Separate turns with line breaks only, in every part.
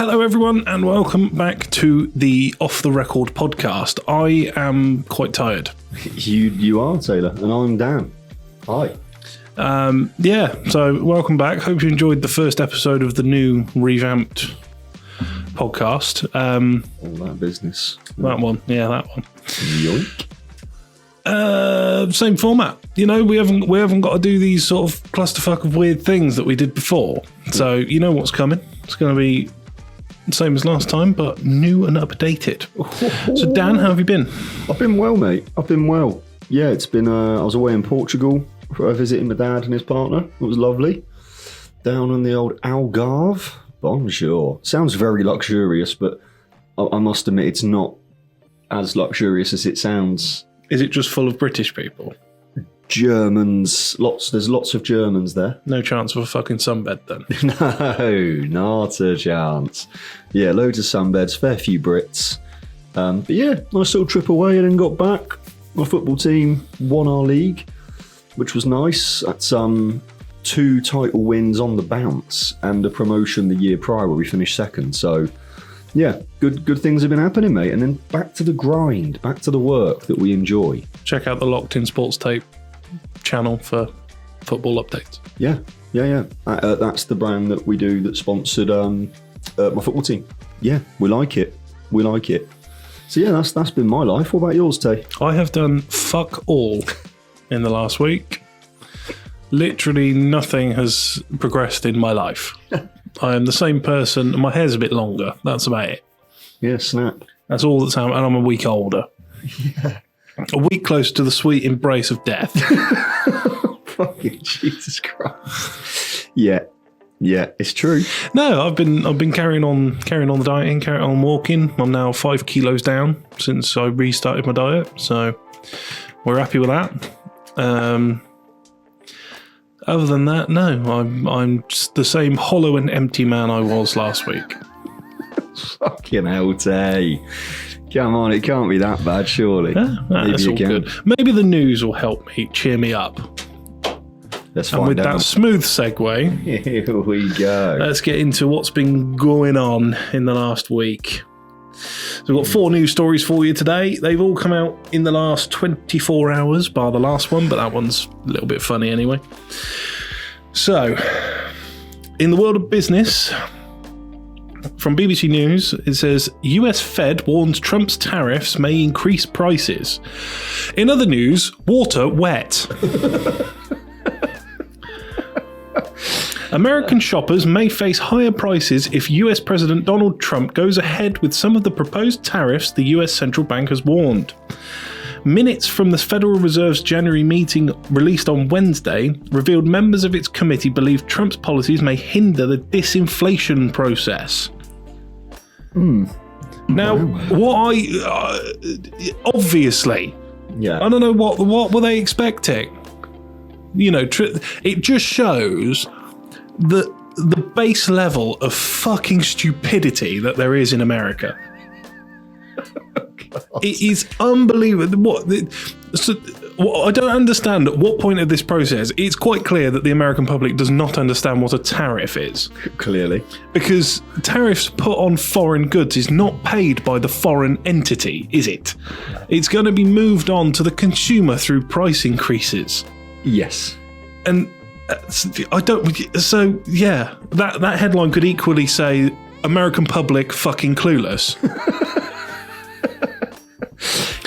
Hello, everyone, and welcome back to the Off the Record podcast. I am quite tired.
You are, Taylor, and I'm Dan. Hi.
So welcome back. Hope you enjoyed the first episode of the new revamped podcast.
All that business.
That one.
Yoink.
Same format. You know, we haven't got to do these sort of clusterfuck of weird things that we did before. So you know what's coming. It's going to be the same as last time, but new and updated. So Dan, how have you been?
I've been well, mate. I've been well. Yeah, it's been. I was away in Portugal for visiting my dad and his partner. It was lovely. Down on the old Algarve. Bonjour. Sounds very luxurious, but I must admit it's not as luxurious as it sounds.
Is it just full of British people?
Germans. There's lots of Germans there.
No chance of a fucking sunbed then?
No, not a chance. Yeah, loads of sunbeds, fair few Brits. But yeah, nice little trip away and then got back. My football team won our league, which was nice. That's 2 title wins on the bounce and a promotion the year prior where we finished second. So yeah, good things have been happening, mate. And then back to the grind, back to the work that we enjoy.
Check out the Locked In Sports Tape channel for football updates.
Yeah. That's the brand that we do that sponsored my football team. Yeah, we like it. So yeah, that's been my life. What about yours, Tay?
I have done fuck all in the last week. Literally nothing has progressed in my life. I am the same person. My hair's a bit longer. That's about it.
Yeah, snap.
That's all that's happened. And I'm a week older.
Yeah.
A week closer to the sweet embrace of death.
Fucking Jesus Christ. Yeah, it's true.
No, I've been carrying on the dieting, carrying on walking. I'm now 5 kilos down since I restarted my diet, so we're happy with that. Other than that, no, I'm just the same hollow and empty man I was last week.
Fucking hell, Tay. Come on, it can't be that bad, surely.
That's all good. Maybe the news will help me, cheer me up.
Let's find out.
And with that smooth segue,
here we go.
Let's get into what's been going on in the last week. So we've got 4 news stories for you today. They've all come out in the last 24 hours, bar the last one, but that one's a little bit funny anyway. So, in the world of business, from BBC News, it says, US Fed warns Trump's tariffs may increase prices. In other news, water wet. American shoppers may face higher prices if US President Donald Trump goes ahead with some of the proposed tariffs the US Central Bank has warned. Minutes from the Federal Reserve's January meeting released on Wednesday revealed members of its committee believe Trump's policies may hinder the disinflation process. Now, obviously,
yeah,
I don't know what were they expecting? You know, it just shows the base level of fucking stupidity that there is in America. It is unbelievable. I don't understand at what point of this process it's quite clear that the American public does not understand what a tariff is.
Clearly.
Because tariffs put on foreign goods is not paid by the foreign entity, is it? It's going to be moved on to the consumer through price increases.
Yes.
And I don't. So yeah, that headline could equally say American public fucking clueless.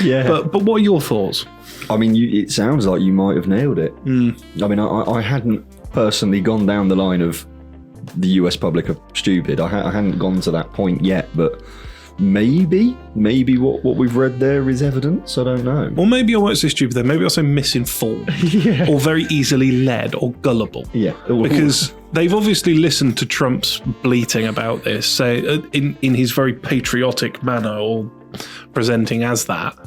Yeah.
But what are your thoughts?
I mean, it sounds like you might have nailed it. I mean, I hadn't personally gone down the line of the US public are stupid. I hadn't gone to that point yet, but maybe what we've read there is evidence. I don't know.
Or maybe I won't say stupid then. Maybe I'll say misinformed.
Yeah.
Or very easily led or gullible.
Yeah.
Because they've obviously listened to Trump's bleating about this, say in his very patriotic manner, or presenting as that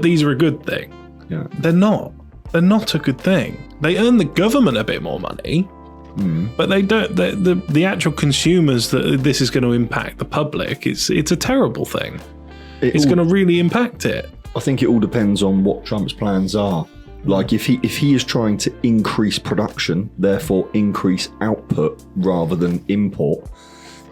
these are a good thing.
Yeah.
They're not. They're not a good thing. They earn the government a bit more money. But they don't. The actual consumers that this is going to impact the public. It's a terrible thing. It's going to really impact it.
I think it all depends on what Trump's plans are. Like if he is trying to increase production, therefore increase output rather than import,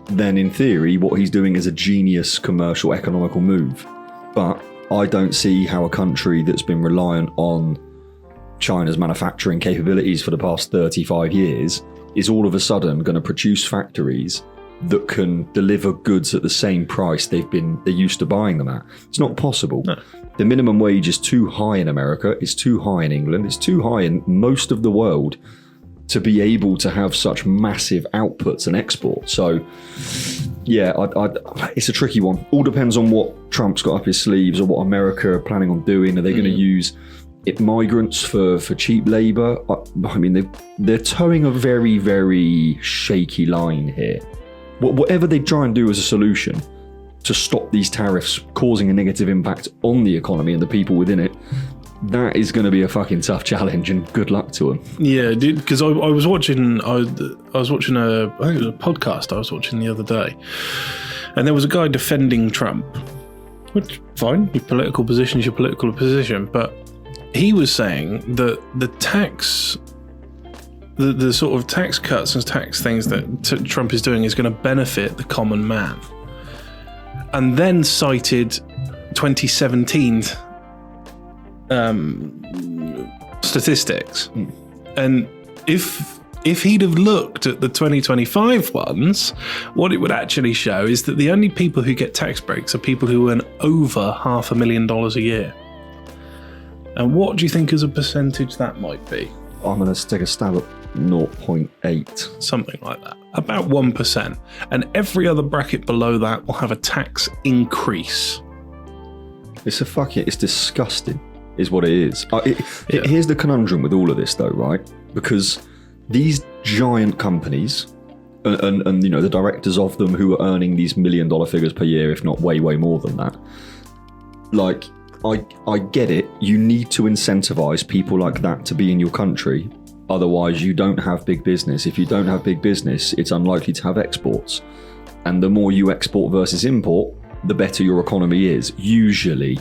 then in theory, what he's doing is a genius commercial economical move. But I don't see how a country that's been reliant on China's manufacturing capabilities for the past 35 years is all of a sudden going to produce factories that can deliver goods at the same price they're used to buying them at. It's not possible.
No.
The minimum wage is too high in America, it's too high in England, it's too high in most of the world to be able to have such massive outputs and exports. So, yeah, it's a tricky one. All depends on what Trump's got up his sleeves or what America are planning on doing. Are they going to use migrants for cheap labour? I mean, they're towing a very, very shaky line here. Whatever they try and do as a solution to stop these tariffs causing a negative impact on the economy and the people within it, that is going to be a fucking tough challenge, and good luck to them.
Yeah, dude, because I was watching I was watching I think it was a podcast I was watching the other day, and there was a guy defending Trump, which, fine, your political position is your political position, but he was saying that the sort of tax cuts and tax things that Trump is doing is going to benefit the common man, and then cited 2017 statistics. And if he'd have looked at the 2025 ones, what it would actually show is that the only people who get tax breaks are people who earn over $500,000 a year. And what do you think as a percentage that might be?
I'm going to take a stab at 0.8.
Something like that. About 1%. And every other bracket below that will have a tax increase.
It's disgusting, is what it is. Here's the conundrum with all of this, though, right? Because these giant companies and you know, the directors of them who are earning these $1 million figures per year, if not way, way more than that, like, I get it. You need to incentivize people like that to be in your country. Otherwise, you don't have big business. If you don't have big business, it's unlikely to have exports. And the more you export versus import, the better your economy is. Usually.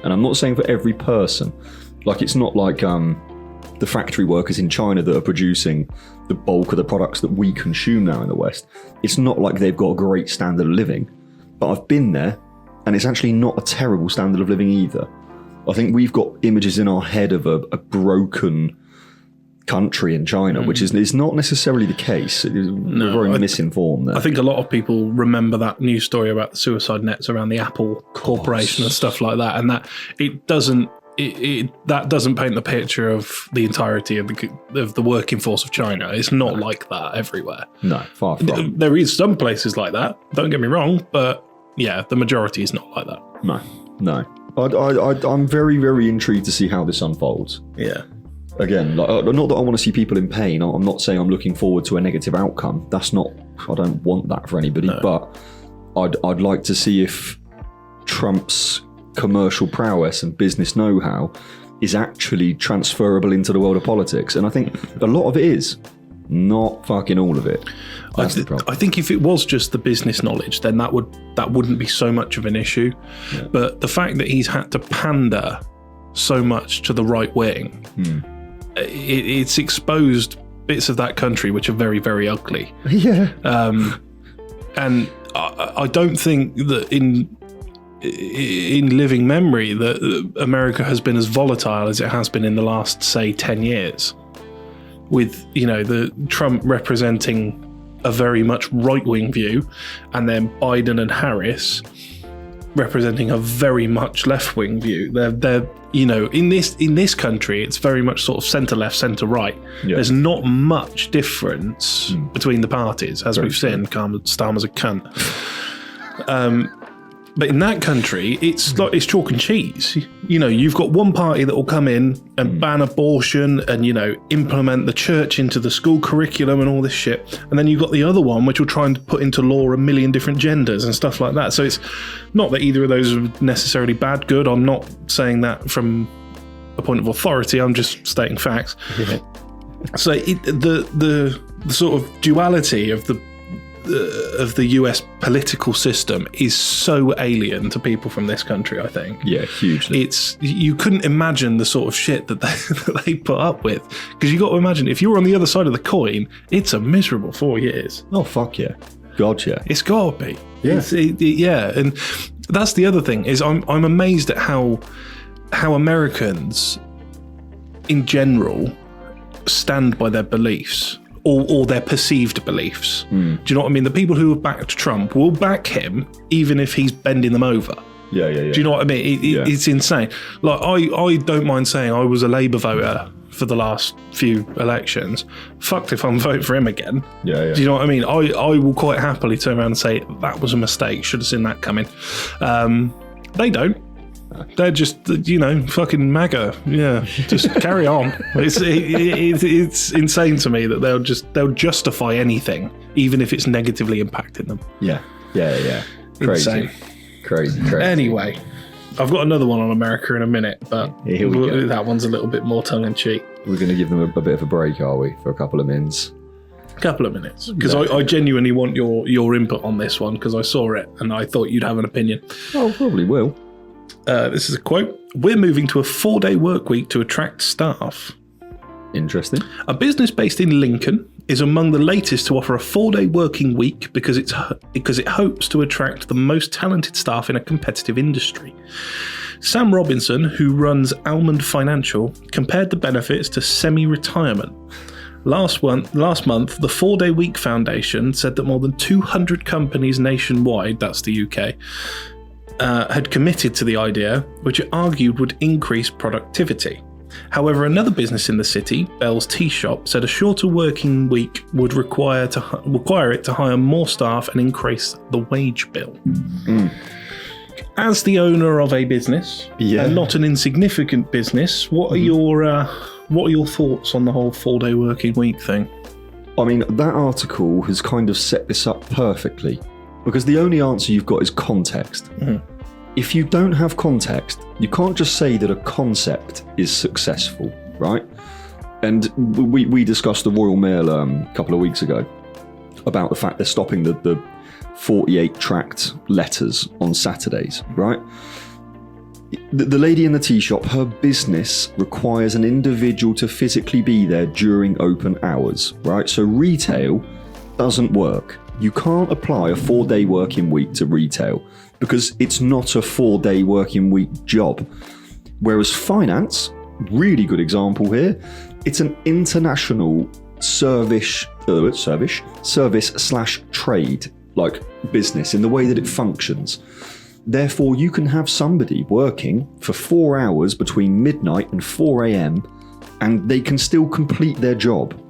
And I'm not saying for every person. Like, it's not like the factory workers in China that are producing the bulk of the products that we consume now in the West. It's not like they've got a great standard of living. But I've been there, and it's actually not a terrible standard of living either. I think we've got images in our head of a broken country in China, which is not necessarily the case. We're very misinformed there.
I think a lot of people remember that news story about the suicide nets around the Apple Corporation and stuff like that, and that it doesn't paint the picture of the entirety of the working force of China. It's not like that everywhere.
No, far from.
There is some places like that, don't get me wrong, but yeah, the majority is not like that.
No. I'm very, very intrigued to see how this unfolds.
Yeah.
Again, not that I want to see people in pain. I'm not saying I'm looking forward to a negative outcome. That's not. I don't want that for anybody. No. But I'd like to see if Trump's commercial prowess and business know-how is actually transferable into the world of politics. And I think a lot of it is. Not fucking all of it. That's the problem.
I think if it was just the business knowledge, then that wouldn't be so much of an issue. Yeah. But the fact that he's had to pander so much to the right wing, it's exposed bits of that country which are very, very ugly.
Yeah.
And I don't think that in living memory that America has been as volatile as it has been in the last, say, 10 years. With, you know, the Trump representing a very much right-wing view, and then Biden and Harris representing a very much left-wing view. They're you know, in this country, it's very much sort of centre-left, centre-right. Yeah. There's not much difference between the parties, as we've seen. Starmer's a cunt. But in that country, it's like it's chalk and cheese. You know, you've got one party that will come in and ban abortion and, you know, implement the church into the school curriculum and all this shit. And then you've got the other one which will try and put into law 1 million different genders and stuff like that. So it's not that either of those are necessarily bad, good. I'm not saying that from a point of authority. I'm just stating facts. Yeah. So the sort of duality of the US political system is so alien to people from this country, I think.
Yeah, hugely.
You couldn't imagine the sort of shit that they put up with. Because you got to imagine, if you're on the other side of the coin, it's a miserable 4 years.
Oh, fuck yeah. Gotcha.
It's got to be.
Yeah.
Yeah, and that's the other thing is I'm amazed at how Americans in general stand by their beliefs or their perceived beliefs. Do you know what I mean? The people who have backed Trump will back him even if he's bending them over.
Yeah.
Do you know what I mean? It's insane. Like I don't mind saying I was a Labour voter for the last few elections. Fucked if I'm voting for him again.
Yeah.
Do you know what I mean? I will quite happily turn around and say that was a mistake. Should have seen that coming. They don't. They're just, fucking MAGA. Yeah, just carry on. It's insane to me that they'll justify anything, even if it's negatively impacting them.
Yeah.
Insane.
Crazy.
Anyway, I've got another one on America in a minute, but
Here we go.
That one's a little bit more tongue-in-cheek.
We're going to give them a bit of a break, are we, for a couple of minutes?
Couple of minutes, because I genuinely want your input on this one, because I saw it and I thought you'd have an opinion.
Oh, probably will.
This is a quote. "We're moving to a 4-day work week to attract staff."
Interesting.
A business based in Lincoln is among the latest to offer a 4-day working week because it hopes to attract the most talented staff in a competitive industry. Sam Robinson, who runs Almond Financial, compared the benefits to semi-retirement. Last month, the 4-Day Week Foundation said that more than 200 companies nationwide, that's the UK, had committed to the idea, which it argued would increase productivity. However, another business in the city, Bell's Tea Shop, said a shorter working week would require it to hire more staff and increase the wage bill. As the owner of a business, and not an insignificant business, what are your thoughts on the whole 4-day working week thing?
I mean, that article has kind of set this up perfectly, because the only answer you've got is context. If you don't have context, you can't just say that a concept is successful, right? And we discussed the Royal Mail a couple of weeks ago about the fact they're stopping the 48 tracked letters on Saturdays, right? The lady in the tea shop, her business requires an individual to physically be there during open hours, right? So retail doesn't work. You can't apply a 4-day working week to retail because it's not a 4-day working week job. Whereas finance, really good example here, it's an international service/trade like business in the way that it functions. Therefore, you can have somebody working for 4 hours between midnight and 4 a.m. and they can still complete their job.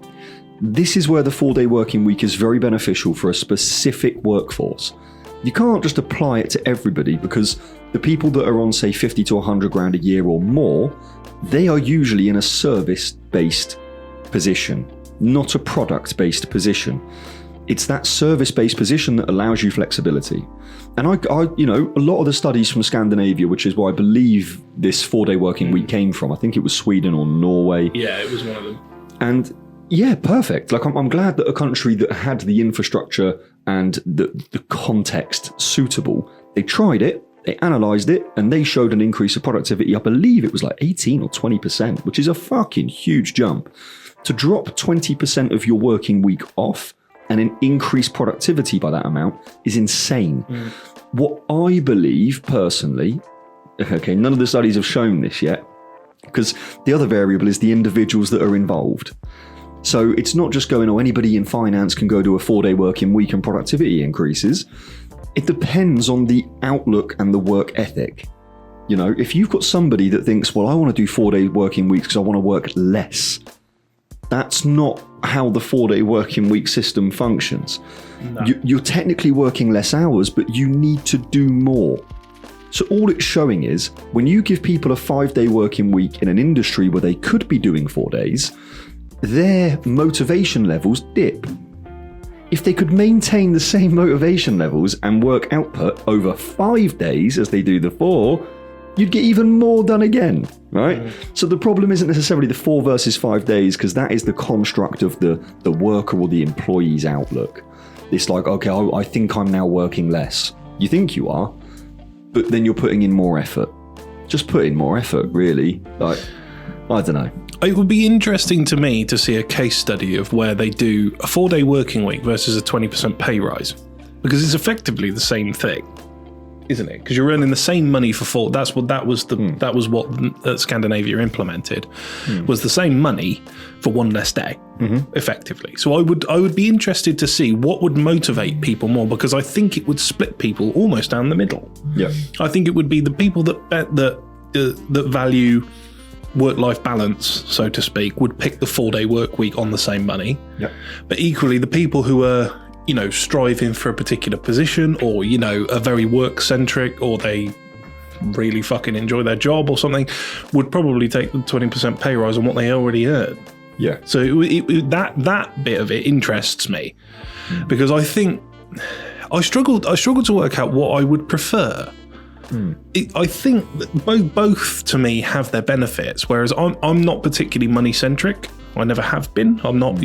This is where the 4-day working week is very beneficial for a specific workforce. You can't just apply it to everybody because the people that are on, say, 50 to 100 grand a year or more, they are usually in a service-based position, not a product-based position. It's that service-based position that allows you flexibility. And a lot of the studies from Scandinavia, which is where I believe this 4-day working week came from, I think it was Sweden or Norway.
Yeah, it was one of them.
And yeah, perfect. Like I'm glad that a country that had the infrastructure and the context suitable, they tried it, they analysed it, and they showed an increase of productivity. I believe it was like 18 or 20%, which is a fucking huge jump. To drop 20% of your working week off and an increased productivity by that amount is insane. What I believe personally, okay, none of the studies have shown this yet, because the other variable is the individuals that are involved. So it's not just going, anybody in finance can go to a 4-day working week and productivity increases. It depends on the outlook and the work ethic. You know, if you've got somebody that thinks, I want to do 4-day working weeks because I want to work less, that's not how the 4-day working week system functions. No. You're technically working less hours, but you need to do more. So all it's showing is when you give people a 5-day working week in an industry where they could be doing 4 days, their motivation levels dip. If they could maintain the same motivation levels and work output over 5 days as they do the 4, you'd get even more done again, right? So the problem isn't necessarily the 4 versus 5 days, because that is the construct of the worker or the employee's outlook. It's like, okay, I think I'm now working less. You think you are, but then you're putting in more effort. Just put in more effort, really. Like, I don't know.
It would be interesting to me to see a case study of where they do a 4-day working week versus a 20% pay rise. because it's effectively the same thing, isn't it? Because you're earning the same money for 4. That was what Scandinavia implemented, was the same money for one less day, effectively. So I would be interested to see what would motivate people more, because I think it would split people almost down the middle.
Yeah,
I think it would be the people that value work-life balance, so to speak, would pick the 4-day work week on the same money.
yeah.
But equally, the people who are, striving for a particular position, or, are very work-centric, or they really fucking enjoy their job or something, would probably take the 20% pay rise on what they already earn.
Yeah.
So that bit of it interests me, because I think I struggled to work out what I would prefer. I think that both to me have their benefits, whereas I'm not particularly money centric. I never have been. I'm not,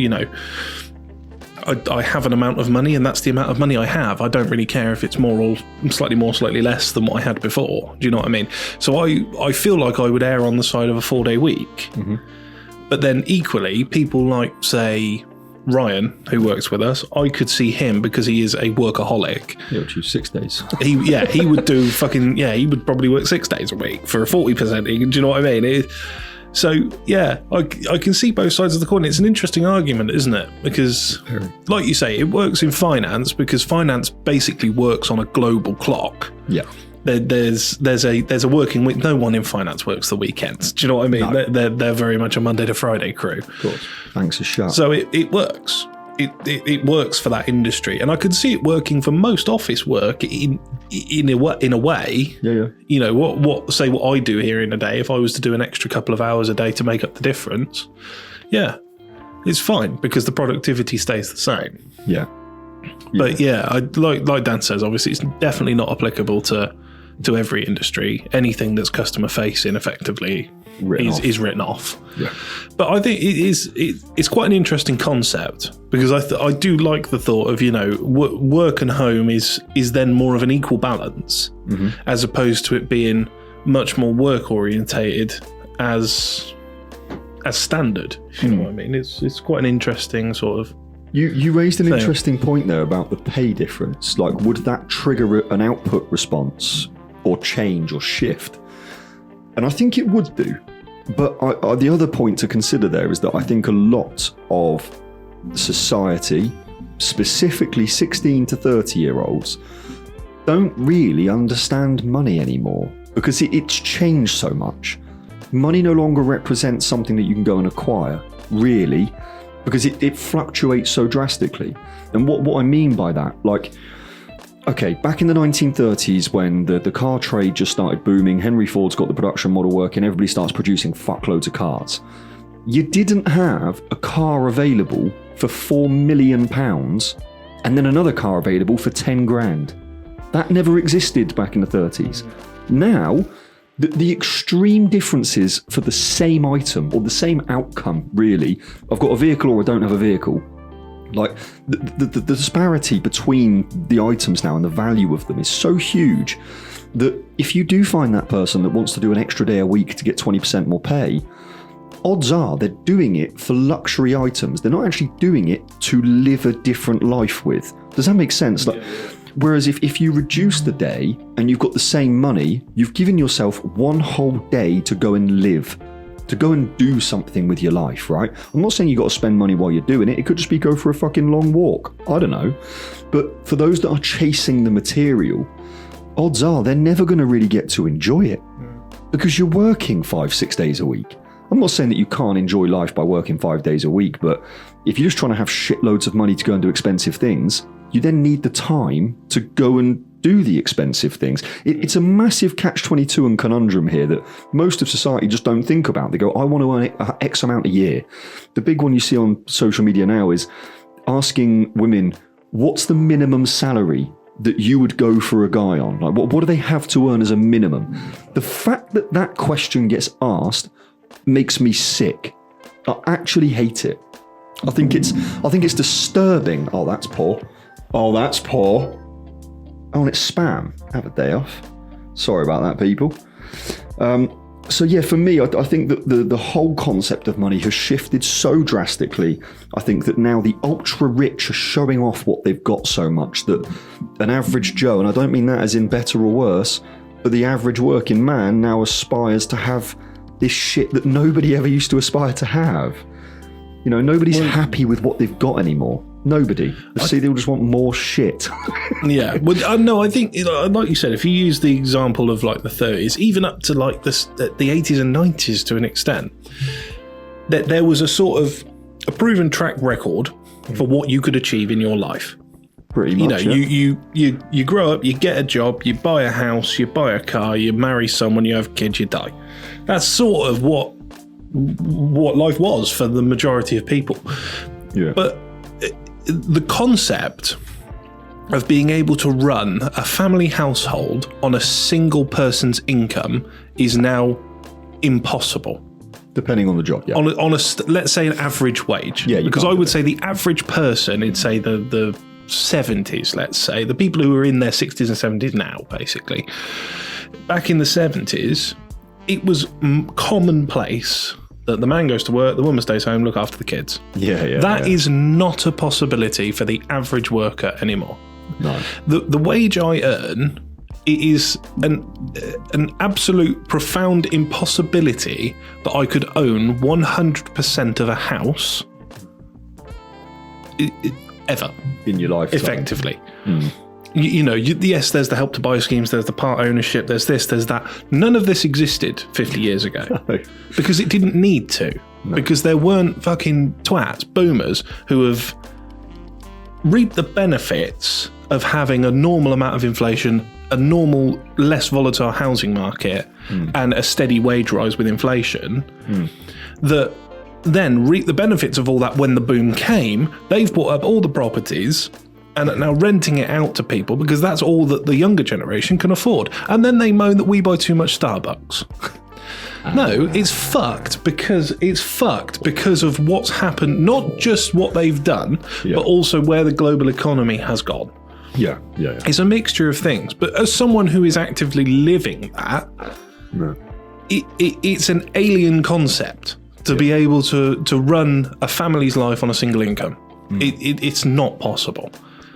I have an amount of money, and that's the amount of money I have. I don't really care if it's more or slightly less than what I had before. Do you know what I mean? So I feel like I would err on the side of a 4-day week. But then equally, people like, say, Ryan, who works with us, I could see him, because he is a workaholic.
He'll choose 6 days.
He would do he would probably work 6 days a week for a 40%. Do you know what I mean? I can see both sides of the coin. It's an interesting argument, isn't it? Because, like you say, it works in finance, because finance basically works on a global clock.
Yeah.
There's a working week. No one in finance works the weekends. Do you know what I mean? No. They're very much a Monday to Friday crew.
Of course. Thanks a shot.
So it works. It works for that industry, and I could see it working for most office work in a way.
Yeah.
What I do here in a day. If I was to do an extra couple of hours a day to make up the difference, it's fine, because the productivity stays the same.
Yeah.
But like Dan says, obviously it's definitely not applicable to every industry. Anything that's customer facing effectively is written off.
Yeah.
But I think it's quite an interesting concept, because I do like the thought of, work and home is then more of an equal balance, as opposed to it being much more work orientated as standard. If you know what I mean? It's quite an interesting sort of.
You raised an interesting point there about the pay difference. Like, would that trigger an output response or change or shift? And I think it would do. But the other point to consider there is that I think a lot of society, specifically 16 to 30-year-olds, don't really understand money anymore, because it's changed so much. Money no longer represents something that you can go and acquire, really, because it fluctuates so drastically. And what I mean by that, like, okay, back in the 1930s, when the car trade just started booming, Henry Ford's got the production model working, everybody starts producing fuckloads of cars. You didn't have a car available for £4 million and then another car available for 10 grand. That never existed back in the 30s. Now, the extreme differences for the same item, or the same outcome, really. I've got a vehicle or I don't have a vehicle. Like, the disparity between the items now and the value of them is so huge that if you do find that person that wants to do an extra day a week to get 20% more pay, odds are they're doing it for luxury items. They're not actually doing it to live a different life with. Does that make sense? Like, whereas if you reduce the day and you've got the same money, you've given yourself one whole day to go and live, to go and do something with your life, right? I'm not saying you got to spend money while you're doing it. It could just be go for a fucking long walk. I don't know. But for those that are chasing the material, odds are they're never going to really get to enjoy it, because you're working 5-6 days a week. I'm not saying that you can't enjoy life by working 5 days a week, but if you're just trying to have shitloads of money to go and do expensive things, you then need the time to go and do the expensive things. It's a massive catch-22 and conundrum here that most of society just don't think about. They go, I want to earn X amount a year. The big one you see on social media now is asking women, what's the minimum salary that you would go for a guy on? Like, what do they have to earn as a minimum? The fact that that question gets asked makes me sick. I actually hate it. I think it's disturbing. Oh, that's poor. Oh, that's poor. Oh, and it's spam. Have a day off. Sorry about that, people. So yeah, for me, I think that the whole concept of money has shifted so drastically. I think that now the ultra rich are showing off what they've got so much that an average Joe, and I don't mean that as in better or worse, but the average working man now aspires to have this shit that nobody ever used to aspire to have. You know, nobody's happy with what they've got anymore. Nobody. See, they'll just want more shit.
Yeah. Well, no, I think, like you said, if you use the example of like the 30s, even up to like the 80s and 90s to an extent, that there was a sort of a proven track record for what you could achieve in your life.
Pretty much.
You know, you grow up, you get a job, you buy a house, you buy a car, you marry someone, you have kids, you die. That's sort of what life was for the majority of people.
Yeah.
But the concept of being able to run a family household on a single person's income is now impossible.
Depending on the job, yeah.
Let's say an average wage.
Yeah,
because I would say the average person, in say the 70s, let's say, the people who are in their 60s and 70s now, basically. Back in the 70s, it was commonplace that the man goes to work, the woman stays home, look after the kids.
Yeah.
That is not a possibility for the average worker anymore.
No.
The wage I earn, it is an absolute profound impossibility that I could own 100% of a house ever.
In your life.
Effectively. You know, yes, there's the Help to Buy schemes, there's the part ownership, there's this, there's that. None of this existed 50 years ago.
No.
Because it didn't need to. No. Because there weren't fucking twats, boomers, who have reaped the benefits of having a normal amount of inflation, a normal, less volatile housing market, and a steady wage rise with inflation, that then reap the benefits of all that when the boom came. They've bought up all the properties and are now renting it out to people because that's all that the younger generation can afford. And then they moan that we buy too much Starbucks. No, it's fucked because of what's happened, not just what they've done, but also where the global economy has gone.
Yeah.
It's a mixture of things. But as someone who is actively living that, it's an alien concept to be able to run a family's life on a single income. It's not possible.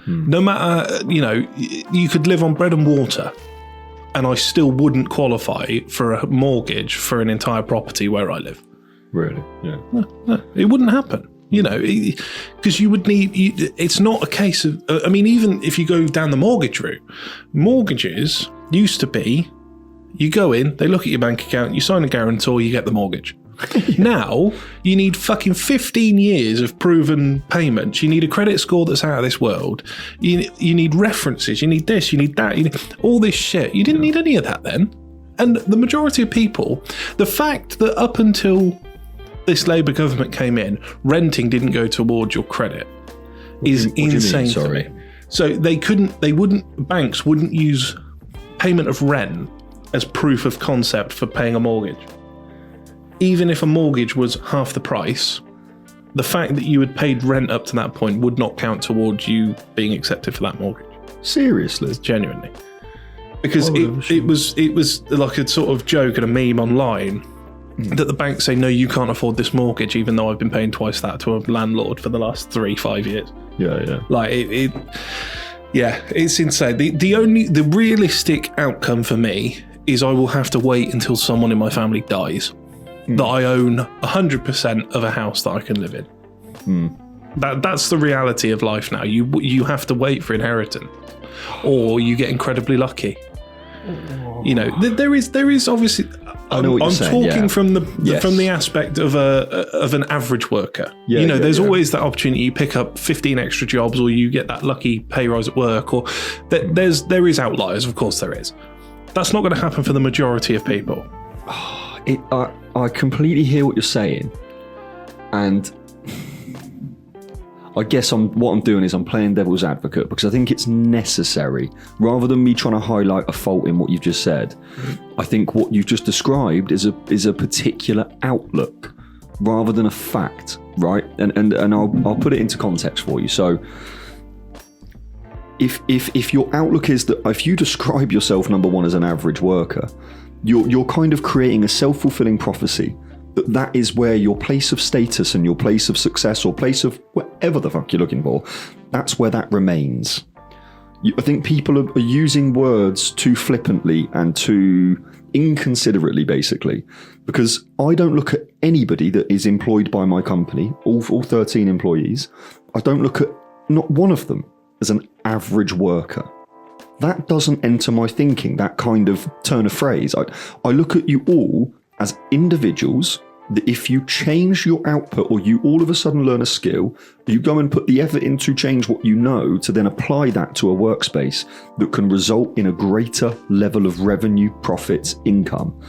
No matter, you know, you could live on bread and water and I still wouldn't qualify for a mortgage for an entire property where I live.
Really? Yeah.
No, it wouldn't happen. You know, because you would need, it's not a case of, I mean, even if you go down the mortgage route, mortgages used to be, you go in, they look at your bank account, you sign a guarantor, you get the mortgage. Now, you need fucking 15 years of proven payments. You need a credit score that's out of this world. You need references. You need this. You need that. You need all this shit. You didn't need any of that then. And the majority of people, the fact that up until this Labour government came in, renting didn't go towards your credit is insane to me. So banks wouldn't use payment of rent as proof of concept for paying a mortgage. Even if a mortgage was half the price, the fact that you had paid rent up to that point would not count towards you being accepted for that mortgage.
Seriously?
Genuinely. Because it was like a sort of joke and a meme online that the banks say, no, you can't afford this mortgage, even though I've been paying twice that to a landlord for the last 3-5 years.
Yeah.
Like it's insane. The realistic outcome for me is I will have to wait until someone in my family dies. That I own 100% of a house that I can live in. That's the reality of life now. You have to wait for inheritance, or you get incredibly lucky. You know, there is obviously.
I know what you're saying,
talking from the aspect of an average worker. There's always that opportunity. You pick up 15 extra jobs, or you get that lucky pay rise at work, or there is outliers. Of course, there is. That's not going to happen for the majority of people.
I completely hear what you're saying, and I guess what I'm doing is I'm playing devil's advocate because I think it's necessary. Rather than me trying to highlight a fault in what you've just said, I think what you've just described is a particular outlook rather than a fact, right? And I'll put it into context for you. So if your outlook is that if you describe yourself, number one, as an average worker, You're kind of creating a self-fulfilling prophecy that is where your place of status and your place of success or place of whatever the fuck you're looking for, that's where that remains. I think people are using words too flippantly and too inconsiderately, basically, because I don't look at anybody that is employed by my company, all 13 employees, I don't look at not one of them as an average worker. That doesn't enter my thinking, that kind of turn of phrase. I look at you all as individuals that if you change your output or you all of a sudden learn a skill, you go and put the effort in to change what you know to then apply that to a workspace that can result in a greater level of revenue, profits, income.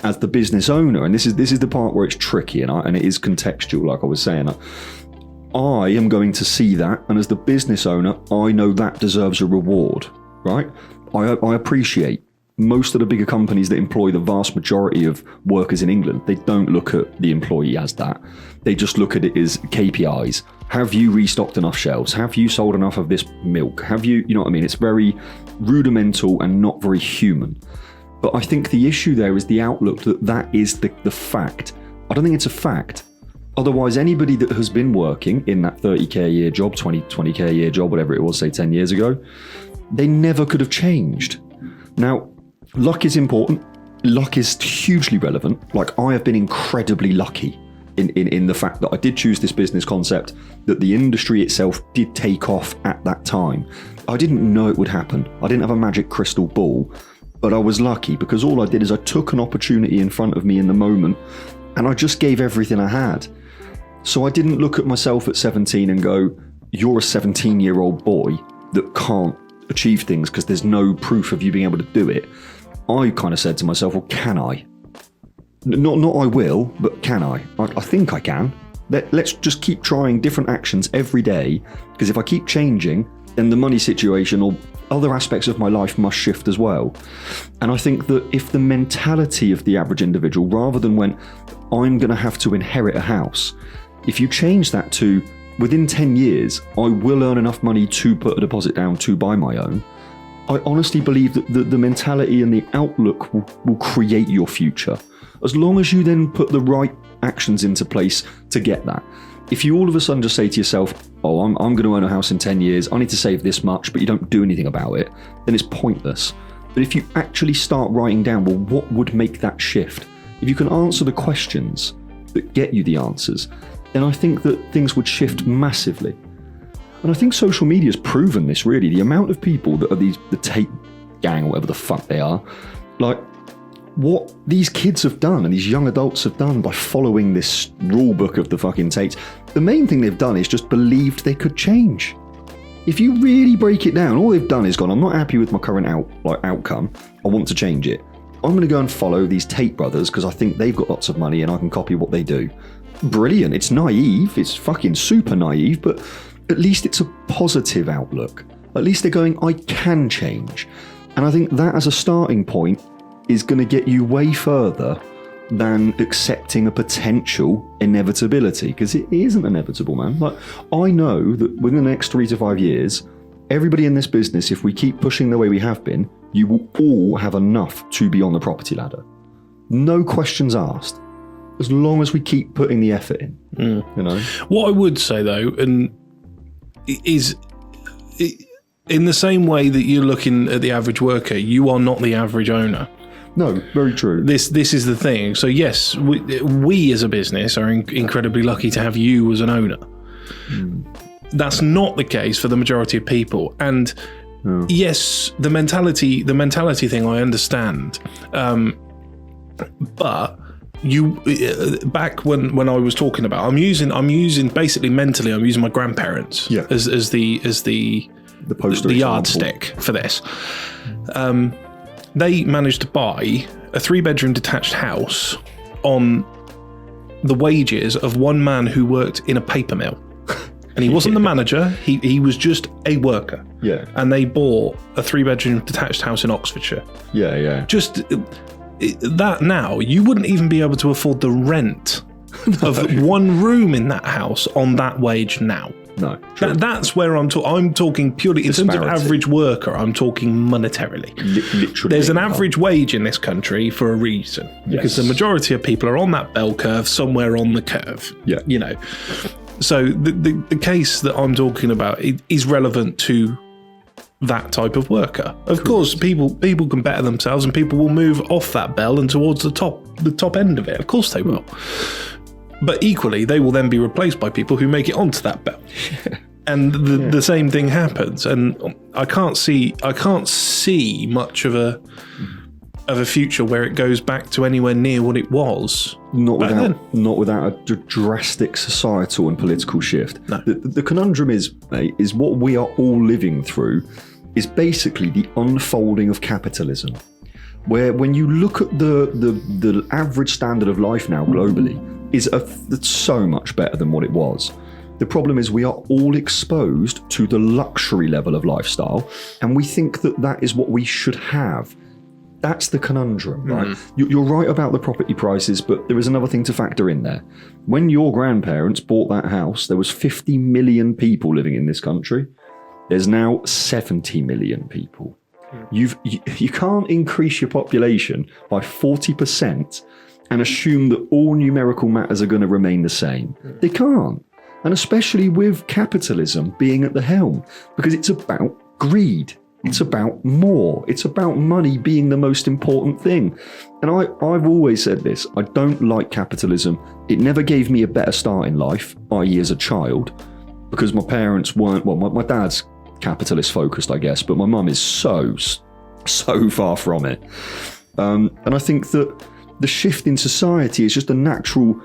As the business owner, and this is the part where it's tricky and it is contextual, like I was saying, I am going to see that, and as the business owner, I know that deserves a reward, right? I appreciate most of the bigger companies that employ the vast majority of workers in England, they don't look at the employee as that. They just look at it as KPIs. Have you restocked enough shelves? Have you sold enough of this milk? Have you know what I mean? It's very rudimental and not very human. But I think the issue there is the outlook that is the fact. I don't think it's a fact. Otherwise, anybody that has been working in that 30k a year job, 20k a year job, whatever it was, say 10 years ago, they never could have changed. Now, luck is important. Luck is hugely relevant. Like, I have been incredibly lucky in the fact that I did choose this business concept, that the industry itself did take off at that time. I didn't know it would happen. I didn't have a magic crystal ball, but I was lucky because all I did is I took an opportunity in front of me in the moment and I just gave everything I had. So I didn't look at myself at 17 and go, you're a 17-year-old boy that can't achieve things because there's no proof of you being able to do it. I kind of said to myself, well, can I? Not I will, but can I? I think I can. Let's just keep trying different actions every day, because if I keep changing, then the money situation or other aspects of my life must shift as well. And I think that if the mentality of the average individual, rather than when I'm going to have to inherit a house, if you change that to within 10 years, I will earn enough money to put a deposit down to buy my own, I honestly believe that the mentality and the outlook will create your future. As long as you then put the right actions into place to get that. If you all of a sudden just say to yourself, oh, I'm going to own a house in 10 years, I need to save this much, but you don't do anything about it, then it's pointless. But if you actually start writing down, well, what would make that shift? If you can answer the questions that get you the answers, then I think that things would shift massively. And I think social media has proven this, really. The amount of people that are the Tate gang or whatever the fuck they are, like what these kids have done and these young adults have done by following this rule book of the fucking Tates, the main thing they've done is just believed they could change. If you really break it down, all they've done is gone, I'm not happy with my current outcome, I want to change it. I'm going to go and follow these Tate brothers because I think they've got lots of money and I can copy what they do. Brilliant. It's naive. It's fucking super naive, but at least it's a positive outlook. At least they're going, I can change. And I think that as a starting point is going to get you way further than accepting a potential inevitability, because it isn't inevitable, man. Like, I know that within the next 3 to 5 years, everybody in this business, if we keep pushing the way we have been, you will all have enough to be on the property ladder. No questions asked. As long as we keep putting the effort in, you know.
What I would say though, and is in the same way that you're looking at the average worker, you are not the average owner.
No, very true.
This is the thing. So yes, we as a business are incredibly lucky to have you as an owner. That's not the case for the majority of people. And yes, the mentality thing I understand, but. You back when I was talking about, I'm using basically mentally, I'm using my grandparents as the poster yardstick for this. They managed to buy a 3-bedroom detached house on the wages of one man who worked in a paper mill, and he wasn't the manager. He was just a worker.
Yeah, and
they bought a 3-bedroom detached house in Oxfordshire.
Yeah.
Just. That now, you wouldn't even be able to afford the rent of one room in that house on that wage now.
No. True.
That's where I'm talking purely in terms of average worker. I'm talking monetarily.
Literally.
There's an average wage in this country for a reason, because the majority of people are on that bell curve, somewhere on the curve.
Yeah.
You know, so the case that I'm talking about is relevant to that type of worker. Of course, people can better themselves, and people will move off that bell and towards the top end of it. Of course they will. But equally, they will then be replaced by people who make it onto that bell. And the same thing happens. And I can't see much of a future where it goes back to anywhere near what it was. Not
without a drastic societal and political shift.
No.
The conundrum is what we are all living through is basically the unfolding of capitalism. Where when you look at the average standard of life now globally, it's so much better than what it was. The problem is we are all exposed to the luxury level of lifestyle, and we think that is what we should have. That's the conundrum, right? You're right about the property prices, but there is another thing to factor in there. When your grandparents bought that house, there was 50 million people living in this country. There's now 70 million people. You can't increase your population by 40% and assume that all numerical matters are going to remain the same. They can't. And especially with capitalism being at the helm, because it's about greed. It's about more. It's about money being the most important thing. And I've always said this. I don't like capitalism. It never gave me a better start in life, i.e. as a child, because my parents weren't, well, my dad's capitalist focused, I guess, but my mum is so far from it. And I think that the shift in society is just a natural,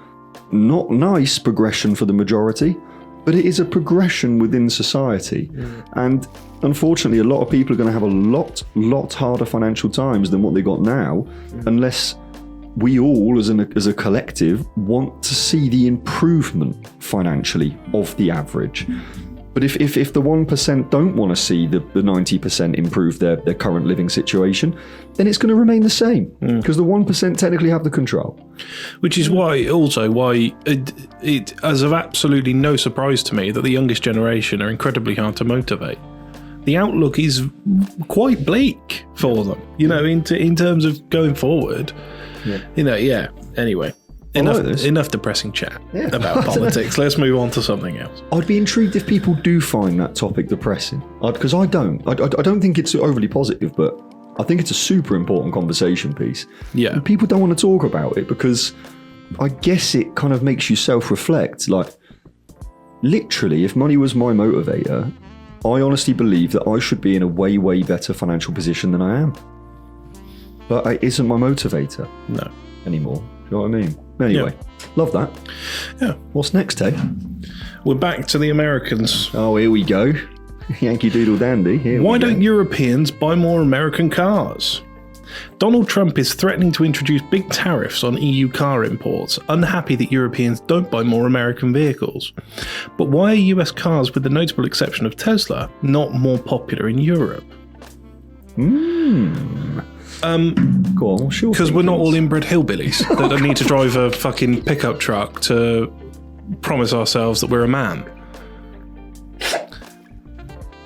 not nice progression for the majority, but it is a progression within society. And unfortunately, a lot of people are going to have a lot harder financial times than what they got now, unless we all, as a collective, want to see the improvement financially of the average. But if the 1% don't want to see the 90% improve their current living situation, then it's going to remain the same, because the 1% technically have the control.
Which is why it is of absolutely no surprise to me that the youngest generation are incredibly hard to motivate. The outlook is quite bleak for them, you know, in terms of going forward. Anyway. Enough depressing chat about politics. Let's move on to something else.
I'd be intrigued if people do find that topic depressing, because I don't. I don't think it's overly positive, but I think it's a super important conversation piece.
Yeah.
And people don't want to talk about it because I guess it kind of makes you self-reflect. Like, literally, if money was my motivator, I honestly believe that I should be in a way, way better financial position than I am. But it isn't my motivator anymore. Do you know what I mean? Anyway, love that.
Yeah.
What's next, Tay?
We're back to the Americans.
Oh, here we go. Yankee Doodle Dandy.
Why don't Europeans buy more American cars? Donald Trump is threatening to introduce big tariffs on EU car imports, unhappy that Europeans don't buy more American vehicles. But why are US cars, with the notable exception of Tesla, not more popular in Europe?
Go on, sure.
Because we're not all inbred hillbillies that don't need to drive a fucking pickup truck to promise ourselves that we're a man.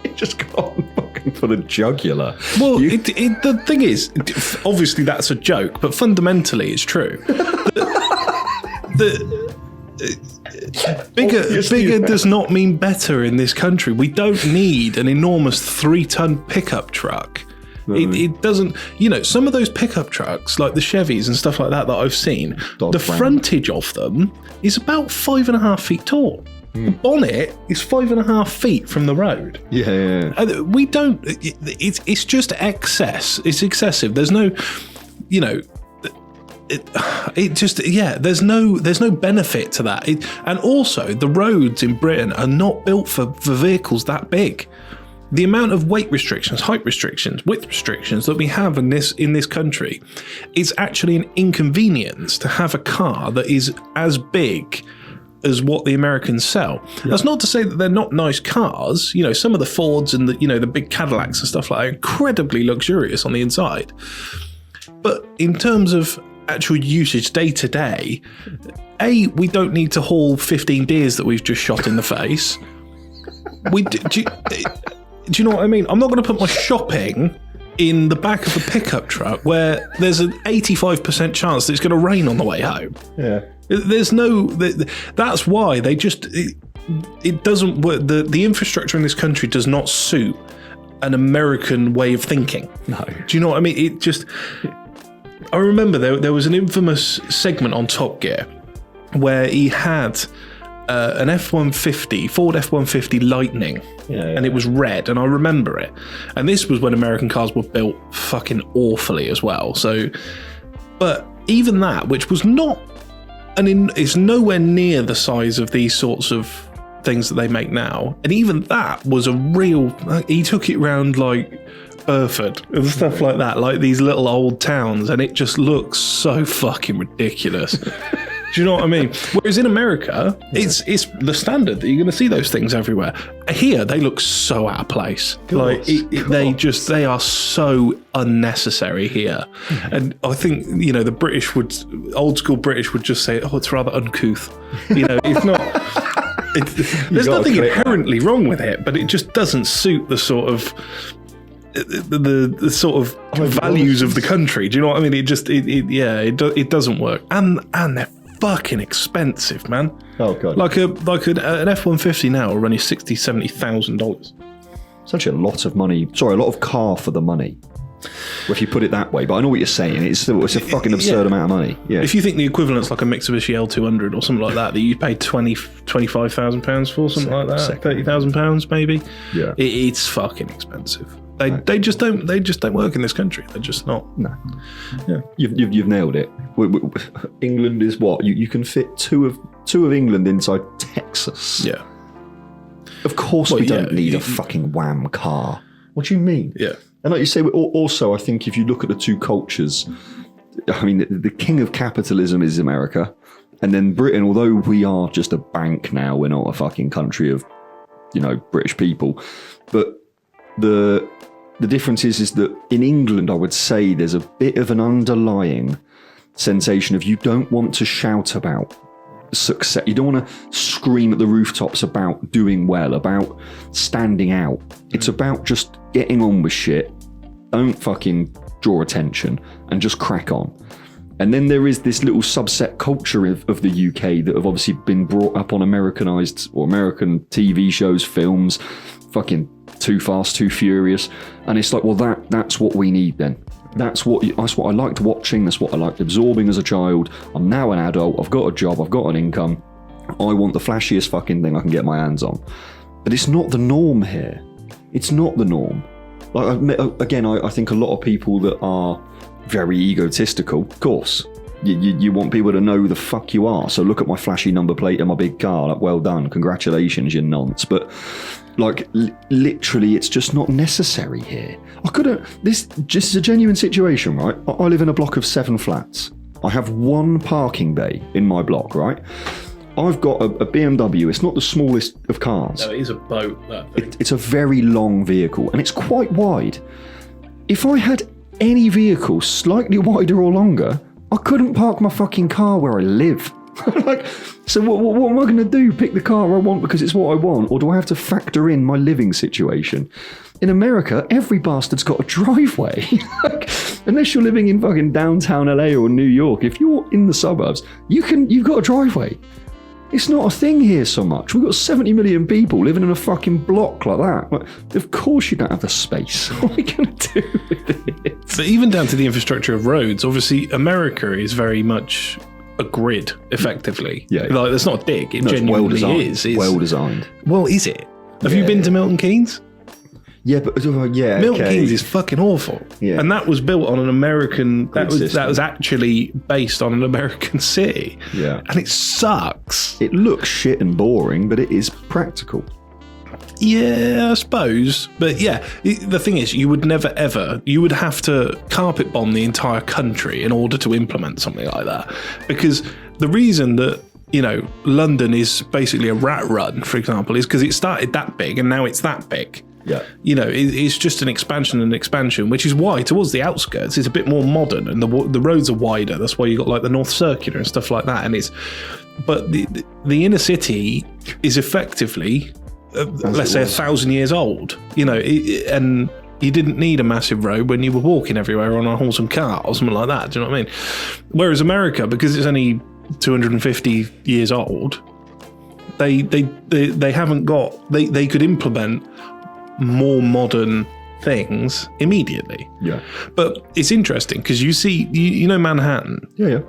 It just gone fucking for the jugular.
Well, the thing is, obviously that's a joke, but fundamentally it's true. Bigger does not mean better in this country. We don't need an enormous 3-ton pickup truck. It doesn't, you know, some of those pickup trucks, like the Chevys and stuff like that I've seen, the frontage of them is about 5.5 feet tall. The bonnet is 5.5 feet from the road.
Yeah.
We don't, it's just excess. It's excessive. There's no, you know, there's no benefit to that. And also, the roads in Britain are not built for vehicles that big. The amount of weight restrictions, height restrictions, width restrictions that we have in this country is actually an inconvenience to have a car that is as big as what the Americans sell. Yeah. That's not to say that they're not nice cars. You know, some of the Fords and the big Cadillacs and stuff like that are incredibly luxurious on the inside. But in terms of actual usage day to day, we don't need to haul 15 deers that we've just shot in the face. do you know what I mean? I'm not going to put my shopping in the back of a pickup truck where there's an 85% chance that it's going to rain on the way home.
Yeah.
There's no. That's why they just. It doesn't work. The infrastructure in this country does not suit an American way of thinking.
No.
Do you know what I mean? It just. I remember there was an infamous segment on Top Gear where he had an F-150, Ford F-150 Lightning, and it was red, and I remember it. And this was when American cars were built fucking awfully as well. So, but even that, which was not, it's nowhere near the size of these sorts of things that they make now. And even that was a real, he took it around like Burford and stuff like that, like these little old towns, and it just looks so fucking ridiculous. Do you know what I mean? Whereas in America, it's the standard that you're going to see those things everywhere. Here, they look so out of place. They are so unnecessary here. And I think, the old school British would just say, oh, it's rather uncouth. It's not. There's nothing inherently wrong with it, but it just doesn't suit the sort of the sort of values of the country. Do you know what I mean? It doesn't work, and they're fucking expensive, man.
Oh god!
Like an F-150 now will run you $60,000-$70,000.
Such a lot of money. Sorry, a lot of car for the money. If you put it that way, but I know what you're saying. It's a fucking absurd amount of money. Yeah.
If you think the equivalent's like a Mitsubishi L200 or something like that you pay £25,000 for, something like that, £30,000 maybe.
Yeah,
it's fucking expensive. They just don't work in this country. They're just not.
No.
Yeah.
You've nailed it. England is what you can fit two of England inside Texas.
Yeah.
Of course we don't need a fucking wham car. What do you mean?
Yeah.
And like you say, also I think if you look at the two cultures, I mean the king of capitalism is America, and then Britain. Although we are just a bank now, we're not a fucking country of British people, but the difference is that in England, I would say there's a bit of an underlying sensation of you don't want to shout about success. You don't want to scream at the rooftops about doing well, about standing out. It's about just getting on with shit. Don't fucking draw attention and just crack on. And then there is this little subset culture of the UK that have obviously been brought up on Americanized or American TV shows, films, fucking Too Fast, Too Furious, and it's like, well, that's what we need then. That's what I liked watching. That's what I liked absorbing as a child. I'm now an adult. I've got a job. I've got an income. I want the flashiest fucking thing I can get my hands on. But it's not the norm here. It's not the norm. Like again, I think a lot of people that are very egotistical, of course. You want people to know who the fuck you are. So look at my flashy number plate and my big car. Like, well done, congratulations, you nonce. But like, literally, it's just not necessary here. This just is a genuine situation, right? I live in a block of 7 flats. I have one parking bay in my block, right? I've got a BMW. It's not the smallest of cars.
No, it is a boat.
It's a very long vehicle, and it's quite wide. If I had any vehicle slightly wider or longer, I couldn't park my fucking car where I live. So what am I going to do? Pick the car I want because it's what I want? Or do I have to factor in my living situation? In America, every bastard's got a driveway. Unless you're living in fucking downtown LA or New York, if you're in the suburbs, you've got a driveway. It's not a thing here so much. We've got 70 million people living in a fucking block like that. Of course you don't have the space. What are we going to do with it?
But even down to the infrastructure of roads, obviously America is very much a grid, effectively.
Yeah.
Like, that's not a dig. It genuinely is. It's
well designed.
Well, is it? Have you been to Milton Keynes?
Yeah, but
Milton Keynes is fucking awful.
Yeah.
And that was built on an American. That was actually based on an American city.
Yeah.
And it sucks.
It looks shit and boring, but it is practical.
Yeah, I suppose. But yeah, the thing is, you would never ever, you would have to carpet bomb the entire country in order to implement something like that. Because the reason that, London is basically a rat run, for example, is because it started that big and now it's that big.
Yeah.
It's just an expansion, which is why towards the outskirts it's a bit more modern and the roads are wider. That's why you got like the North Circular and stuff like that. But the inner city is effectively let's say 1,000 years old, and you didn't need a massive road when you were walking everywhere on a horse and cart or something like that. Do you know what I mean? Whereas America, because it's only 250 years old, they haven't got, they could implement more modern things immediately.
Yeah.
But it's interesting because you see, Manhattan.
Yeah.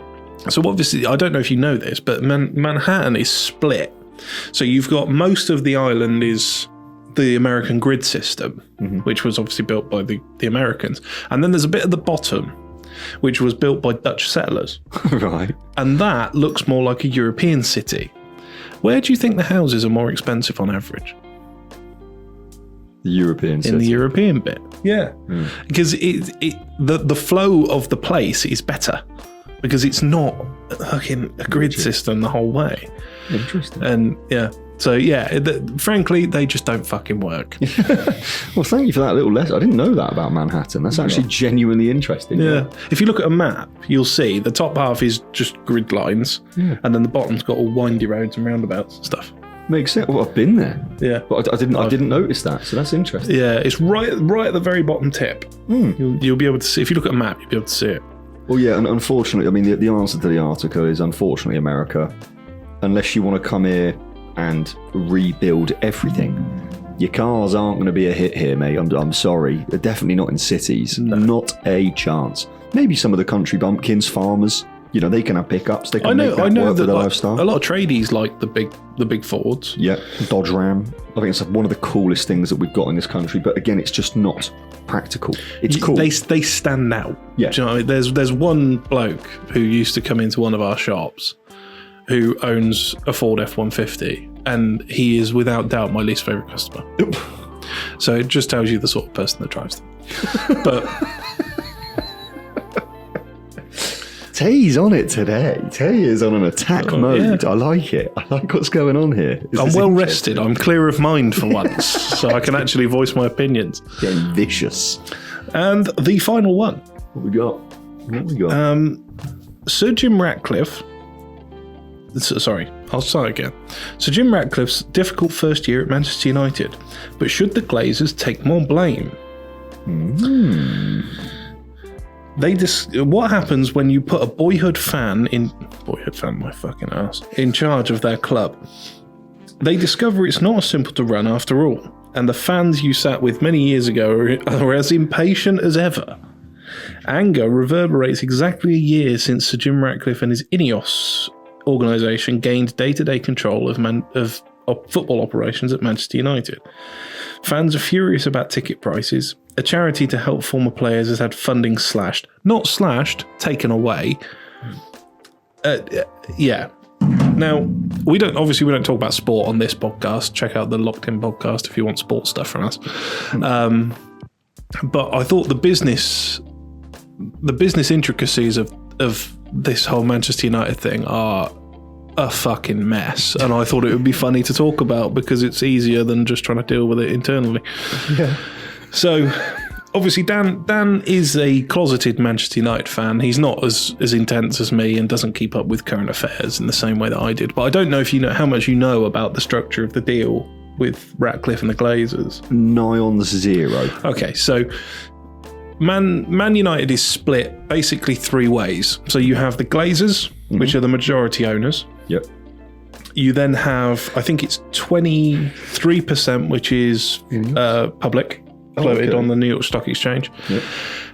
So obviously, I don't know if you know this, but Manhattan is split. So you've got most of the island is the American grid system, which was obviously built by the Americans. And then there's a bit at the bottom, which was built by Dutch settlers.
Right.
And that looks more like a European city. Where do you think the houses are more expensive on average?
The European city.
In the European bit. Yeah. Because the flow of the place is better. Because it's not fucking a grid system the whole way.
Interesting.
And yeah. So yeah, frankly, they just don't fucking work.
Well, thank you for that little lesson. I didn't know that about Manhattan. That's actually genuinely interesting.
Yeah. If you look at a map, you'll see the top half is just grid lines, and then the bottom's got all windy roads and roundabouts and stuff.
Makes sense. Well, I've been there.
Yeah,
but I didn't notice that. So that's interesting.
Yeah, it's right at the very bottom tip. You'll be able to see if you look at a map. You'll be able to see it.
Well, yeah, and unfortunately, I mean, the answer to the article is unfortunately America, unless you want to come here and rebuild everything. Your cars aren't going to be a hit here, mate. I'm sorry. They're definitely not in cities. No. Not a chance. Maybe some of the country bumpkins, farmers, they can have pickups. They can make that work for their lifestyle.
A lot of tradies like the big Fords.
Yeah, Dodge Ram. I think it's one of the coolest things that we've got in this country. But again, it's just not practical. It's cool.
They stand out.
Yeah.
Do you know what I mean? There's one bloke who used to come into one of our shops who owns a Ford F-150, and he is without doubt my least favourite customer. So it just tells you the sort of person that drives them. But
Tay's on it today. Tay is on an attack mode. Yeah. I like it. I like what's going on here.
I'm well rested. I'm clear of mind for once, so I can actually voice my opinions.
Getting vicious.
And the final one.
What we got?
Sir Jim Ratcliffe. Sorry, I'll start again. Sir Jim Ratcliffe's difficult first year at Manchester United, but should the Glazers take more blame? What happens when you put a boyhood fan, my fucking ass, in charge of their club? They discover it's not as simple to run after all, and the fans you sat with many years ago are as impatient as ever. Anger reverberates exactly a year since Sir Jim Ratcliffe and his Ineos organisation gained day-to-day control of football operations at Manchester United. Fans are furious about ticket prices. A charity to help former players has had funding slashed. Not slashed, taken away. Yeah. Now, we don't talk about sport on this podcast. Check out the Locked In podcast if you want sports stuff from us. But I thought the business intricacies of this whole Manchester United thing are a fucking mess, and I thought it would be funny to talk about because it's easier than just trying to deal with it internally. Yeah. So, obviously, Dan is a closeted Manchester United fan. He's not as intense as me and doesn't keep up with current affairs in the same way that I did. But I don't know if you know how much you know about the structure of the deal with Ratcliffe and the Glazers.
Nigh on the zero.
Okay, so Man United is split basically three ways. So you have the Glazers, which are the majority owners.
Yep.
You then have, I think it's 23%, which is public, floated on the New York Stock Exchange.
Yep.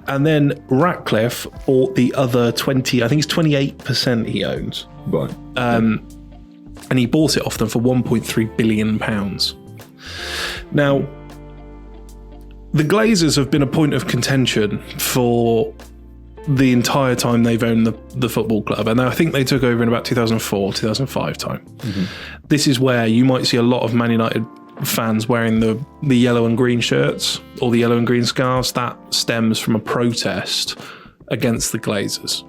And then Ratcliffe bought the other 20, I think it's 28% he owns.
Right.
And he bought it off them for £1.3 billion. Now, the Glazers have been a point of contention for the entire time they've owned the football club. And I think they took over in about 2004, 2005 time. Mm-hmm. This is where you might see a lot of Man United fans wearing the yellow and green shirts or the yellow and green scarves. That stems from a protest against the Glazers,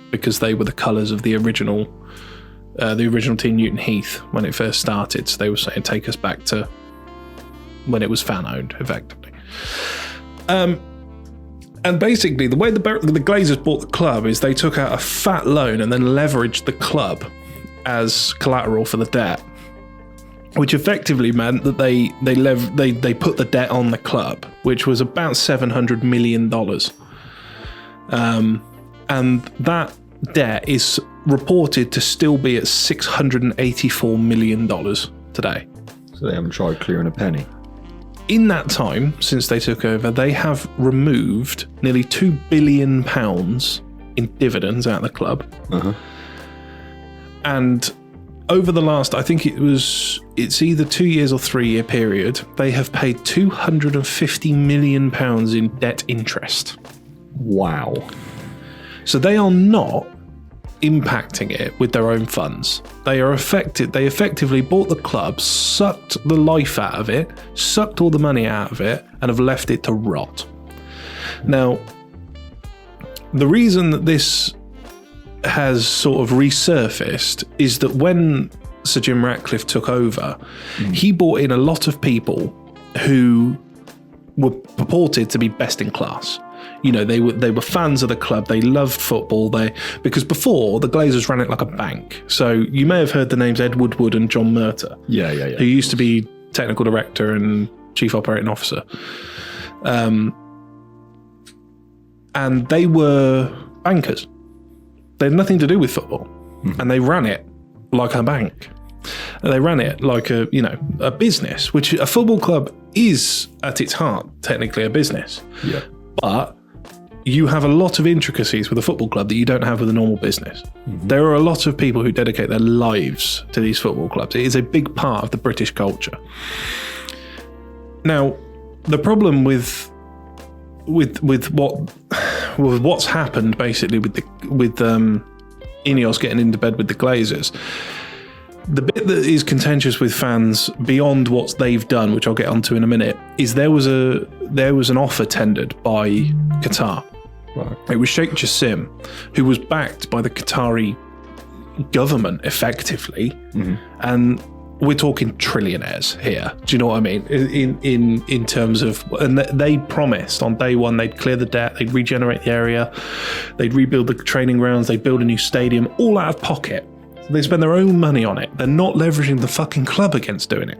because they were the colours of the original team, Newton Heath, when it first started. So they were saying, take us back to when it was fan-owned, effectively. And basically, the way the Glazers bought the club is they took out a fat loan and then leveraged the club as collateral for the debt. which effectively meant that they put the debt on the club, which was about $700 million. And that debt is reported to still be at $684 million today.
So they haven't tried clearing a penny.
In that time, since they took over, they have removed nearly £2 billion in dividends out of the club.
Uh-huh.
And over the last, I think it's either 2 years or 3 year period, they have paid £250 million in debt interest.
Wow.
So they are not impacting it with their own funds. They effectively bought the club, sucked the life out of it, sucked all the money out of it, and have left it to rot. Now, the reason that this has sort of resurfaced is that when Sir Jim Ratcliffe took over, he brought in a lot of people who were purported to be best in class. You know, they were fans of the club. They loved football. Because before the Glazers ran it like a bank. So you may have heard the names Ed Woodward and John Murtagh.
Yeah.
Who used to be technical director and chief operating officer. And they were bankers. They had nothing to do with football, and they ran it like a bank. And they ran it like a business, which a football club is at its heart technically a business.
Yeah.
But you have a lot of intricacies with a football club that you don't have with a normal business. There are a lot of people who dedicate their lives to these football clubs. It is a big part of the British culture. Now, the problem with what's happened basically with Ineos getting into bed with the Glazers, the bit that is contentious with fans beyond what they've done, which I'll get onto in a minute, is there was an offer tendered by Qatar.
Right.
It was Sheikh Jassim, who was backed by the Qatari government effectively, and we're talking trillionaires here. Do you know what I mean? In terms of, and they promised on day one they'd clear the debt, they'd regenerate the area, they'd rebuild the training grounds, they'd build a new stadium, all out of pocket. So they spend their own money on it. They're not leveraging the fucking club against doing it.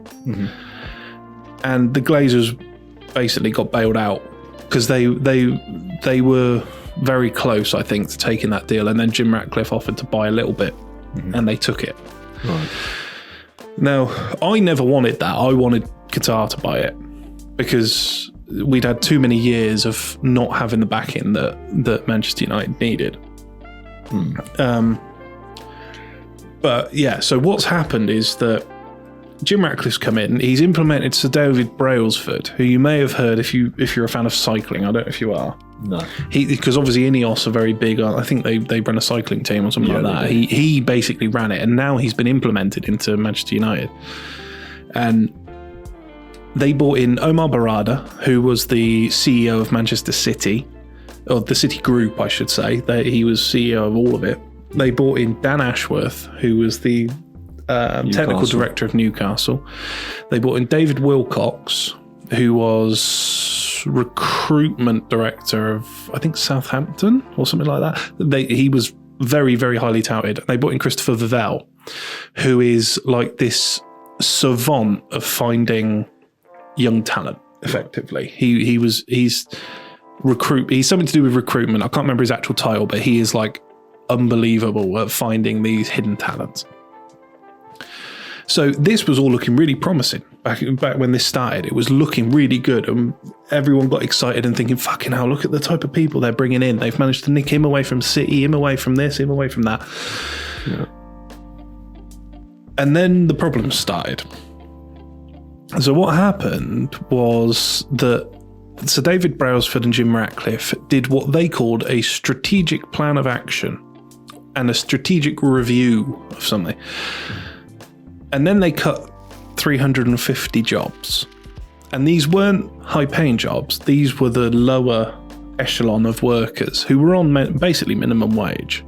And the Glazers basically got bailed out because they were very close, I think, to taking that deal. And then Jim Ratcliffe offered to buy a little bit, and they took it.
Right.
Now, I never wanted that. I wanted Qatar to buy it because we'd had too many years of not having the backing that Manchester United needed. But yeah, so what's happened is that Jim Ratcliffe's come in. He's implemented Sir David Brailsford, who you may have heard if you're a fan of cycling. I don't know if you are.
No.
Because obviously Ineos are very big. I think they run a cycling team or something like that. He basically ran it, and now he's been implemented into Manchester United. And they brought in Omar Barada, who was the CEO of Manchester City, or the City Group, I should say. He was CEO of all of it. They brought in Dan Ashworth, who was the technical director of Newcastle. They brought in David Wilcox, who was recruitment director of, I think, Southampton or something like that. He was very, very highly touted. They brought in Christopher Vivell, who is like this savant of finding young talent, effectively. He's something to do with recruitment. I can't remember his actual title, but he is like unbelievable at finding these hidden talents. So this was all looking really promising back when this started. It was looking really good, and everyone got excited and thinking, fucking hell, look at the type of people they're bringing in. They've managed to nick him away from City, him away from this, him away from that. Yeah. And then the problems started. So what happened was that Sir David Brailsford and Jim Ratcliffe did what they called a strategic plan of action and a strategic review of something. And then they cut 350 jobs. And these weren't high-paying jobs. These were the lower echelon of workers who were on basically minimum wage.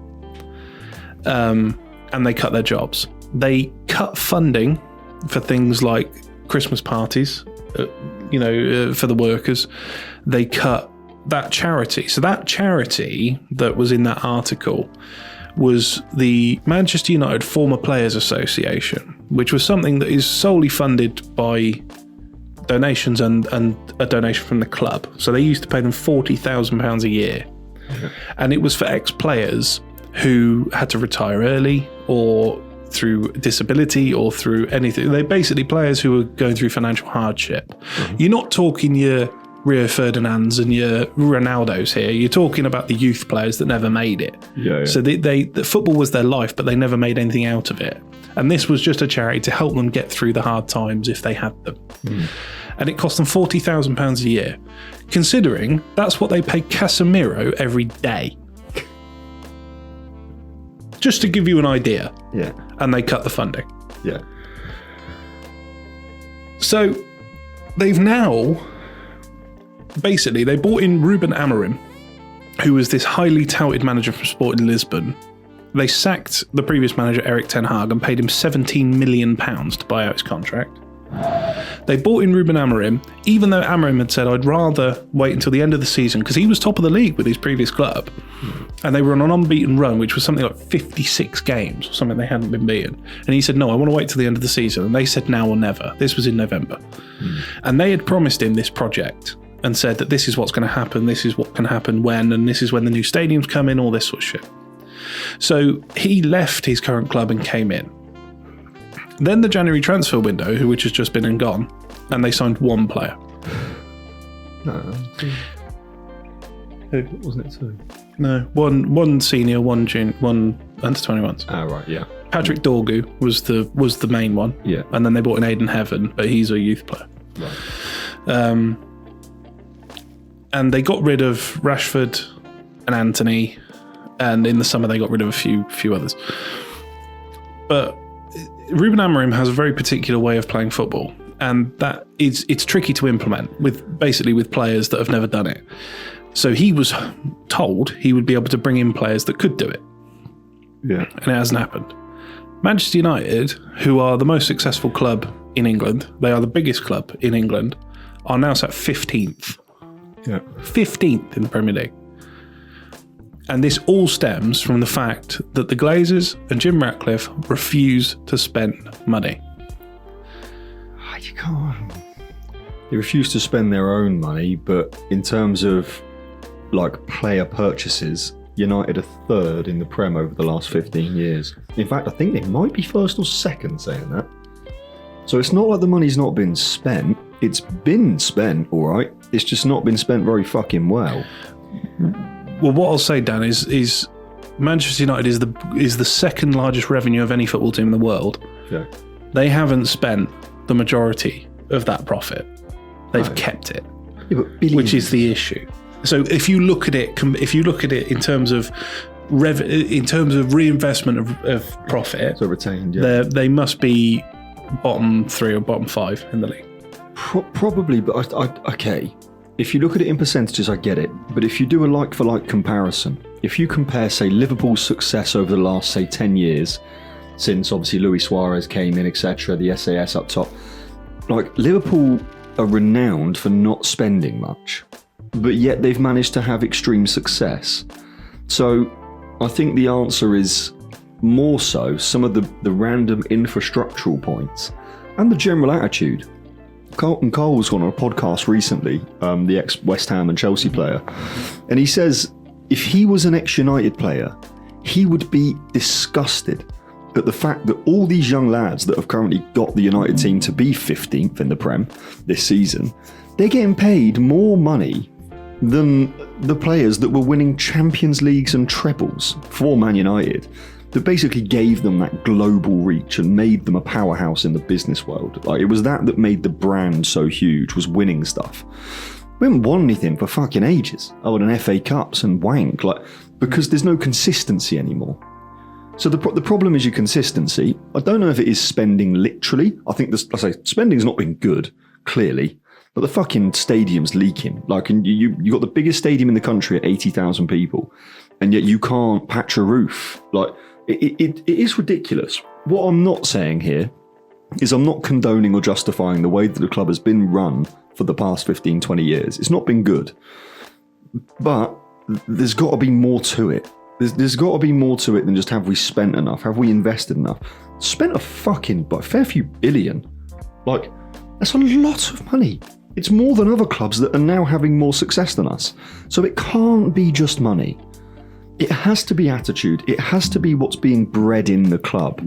And they cut their jobs. They cut funding for things like Christmas parties, for the workers. They cut that charity. So that charity that was in that article was the Manchester United Former Players Association, which was something that is solely funded by donations and a donation from the club. So they used to pay them £40,000 a year. And it was for ex-players who had to retire early or through disability or through anything. They're basically players who are going through financial hardship. You're not talking your Rio Ferdinands and your Ronaldos here. You're talking about the youth players that never made it. So the football was their life, but they never made anything out of it. And this was just a charity to help them get through the hard times if they had them. And it cost them £40,000 a year. Considering that's what they pay Casemiro every day. Just to give you an idea.
Yeah.
And they cut the funding.
Yeah.
So they've now, basically, they brought in Ruben Amorim, who was this highly touted manager from Sporting Lisbon. They sacked the previous manager, Erik ten Hag, and paid him £17 million to buy out his contract. They brought in Ruben Amorim, even though Amorim had said, I'd rather wait until the end of the season, because he was top of the league with his previous club. And they were on an unbeaten run, which was something like 56 games, or something they hadn't been beaten. And he said, no, I want to wait till the end of the season. And they said, now or never. This was in November. And they had promised him this project and said that this is what's going to happen, this is what can happen when, and this is when the new stadiums come in, all this sort of shit. So he left his current club and came in. Then the January transfer window, which has just been and gone, and they signed one player.
No. Who? Wasn't it two?
No, one senior, one junior, one under 21s.
Oh, right, yeah.
Patrick Dorgu was the main one.
Yeah.
And then they brought in Aidan Heaven, but he's a youth player.
Right.
And they got rid of Rashford and Anthony, and in the summer they got rid of a few others. But Ruben Amorim has a very particular way of playing football, and that it's tricky to implement with players that have never done it. So he was told he would be able to bring in players that could do it.
Yeah.
And it hasn't happened. Manchester United, who are the most successful club in England, they are the biggest club in England, are now sat 15th.
Yeah.
15th in the Premier League. And this all stems from the fact that the Glazers and Jim Ratcliffe refuse to spend money.
You can't. They refuse to spend their own money, but in terms of like player purchases, United are third in the Prem over the last 15 years. In fact, I think they might be first or second saying that. So it's not like the money's not been spent. It's been spent, all right. It's just not been spent very fucking well.
Well, what I'll say, Dan, is Manchester United is the second largest revenue of any football team in the world.
Yeah.
They haven't spent the majority of that profit. They've kept it, which is the issue. So if you look at it, in terms of reinvestment of profit,
so retained, yeah,
they must be bottom 3 or bottom 5 in the league.
Probably, but okay. If you look at it in percentages, I get it. But if you do a like-for-like comparison, if you compare, say, Liverpool's success over the last, say, 10 years, since obviously Luis Suarez came in, etc., the SAS up top, like Liverpool are renowned for not spending much, but yet they've managed to have extreme success. So I think the answer is more so some of the random infrastructural points and the general attitude. Carlton Cole was on a podcast recently, the ex-West Ham and Chelsea player, and he says if he was an ex-United player, he would be disgusted at the fact that all these young lads that have currently got the United team to be 15th in the Prem this season, they're getting paid more money than the players that were winning Champions Leagues and trebles for Man United, that basically gave them that global reach and made them a powerhouse in the business world. Like, it was that made the brand so huge, was winning stuff. We haven't won anything for fucking ages, other than FA Cups and wank, because there's no consistency anymore. So the problem is your consistency. I don't know if it is spending literally. I think spending's not been good, clearly, but the fucking stadium's leaking. And you got the biggest stadium in the country at 80,000 people, and yet you can't patch a roof. It is ridiculous. What I'm not saying here is I'm not condoning or justifying the way that the club has been run for the past 15, 20 years. It's not been good. But there's got to be more to it. There's got to be more to it than just have we spent enough? Have we invested enough? Spent a fucking fair few billion. Like, that's a lot of money. It's more than other clubs that are now having more success than us. So it can't be just money. It has to be attitude. It has to be what's being bred in the club.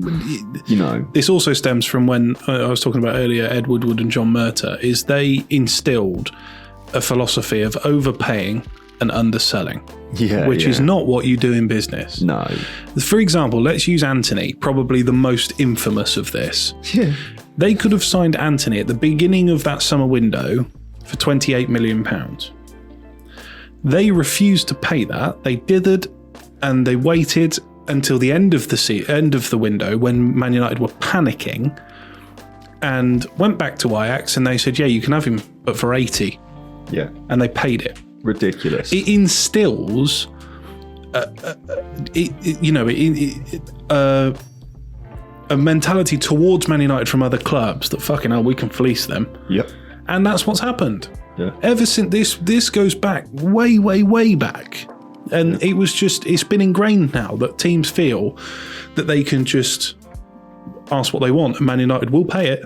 You know.
This also stems from when I was talking about earlier, Ed Woodward and John Murtagh, is they instilled a philosophy of overpaying and underselling, which is not what you do in business.
No.
For example, let's use Anthony, probably the most infamous of this.
Yeah.
They could have signed Anthony at the beginning of that summer window for £28 million. They refused to pay that. They dithered and they waited until the end of the window when Man United were panicking and went back to Ajax and they said, yeah, you can have him, but for 80.
Yeah.
And they paid it.
Ridiculous.
It instills a mentality towards Man United from other clubs that fucking hell, we can fleece them.
Yep.
And that's what's happened.
Yeah.
Ever since this goes back way, way, way back. And it's been ingrained now that teams feel that they can just ask what they want and Man United will pay it.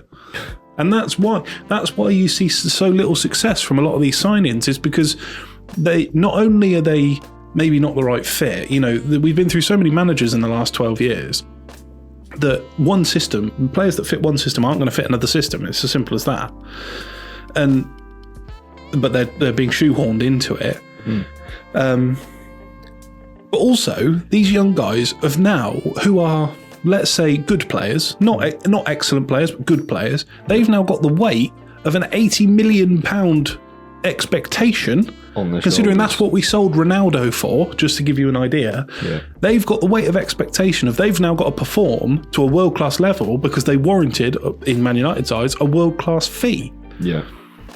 And that's why you see so little success from a lot of these signings, is because they not only are they maybe not the right fit, we've been through so many managers in the last 12 years that one system, players that fit one system aren't going to fit another system. It's as simple as that. But they're being shoehorned into it. But also, these young guys of now who are, let's say, good players, not excellent players, but good players, they've now got the weight of an £80 million expectation, considering that's what we sold Ronaldo for, just to give you an idea.
Yeah.
They've got the weight of expectation of they've now got to perform to a world-class level because they warranted, in Man United's eyes, a world-class fee.
Yeah.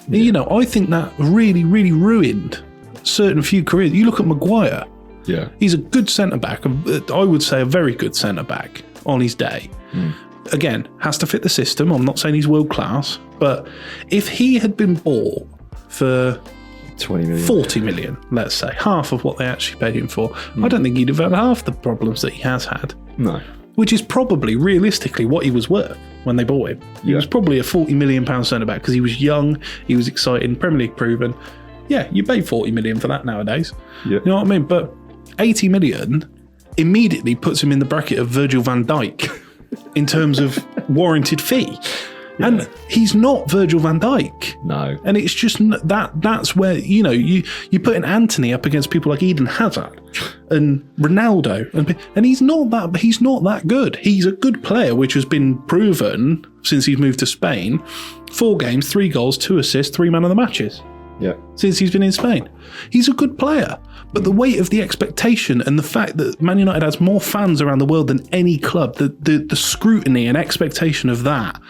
I think that really, really ruined certain few careers. You look at Maguire.
Yeah.
He's a good centre-back. I would say a very good centre-back on his day. Again, has to fit the system. I'm not saying he's world-class, but if he had been bought for
20 million,
40 million, let's say, half of what they actually paid him for, I don't think he'd have had half the problems that he has had.
No.
Which is probably, realistically, what he was worth when they bought him. He was probably a £40 million centre-back because he was young, he was exciting, Premier League proven. Yeah, you pay 40 million for that nowadays.
Yeah.
You know what I mean? But 80 million immediately puts him in the bracket of Virgil van Dijk in terms of warranted fee. Yeah. And he's not Virgil van Dijk.
No.
And it's just that's where, you put in Anthony up against people like Eden Hazard and Ronaldo, and he's not that good. He's a good player, which has been proven since he's moved to Spain. 4 games, 3 goals, 2 assists, 3 man of the matches.
Yeah.
Since he's been in Spain. He's a good player. But the weight of the expectation and the fact that Man United has more fans around the world than any club, the scrutiny and expectation of that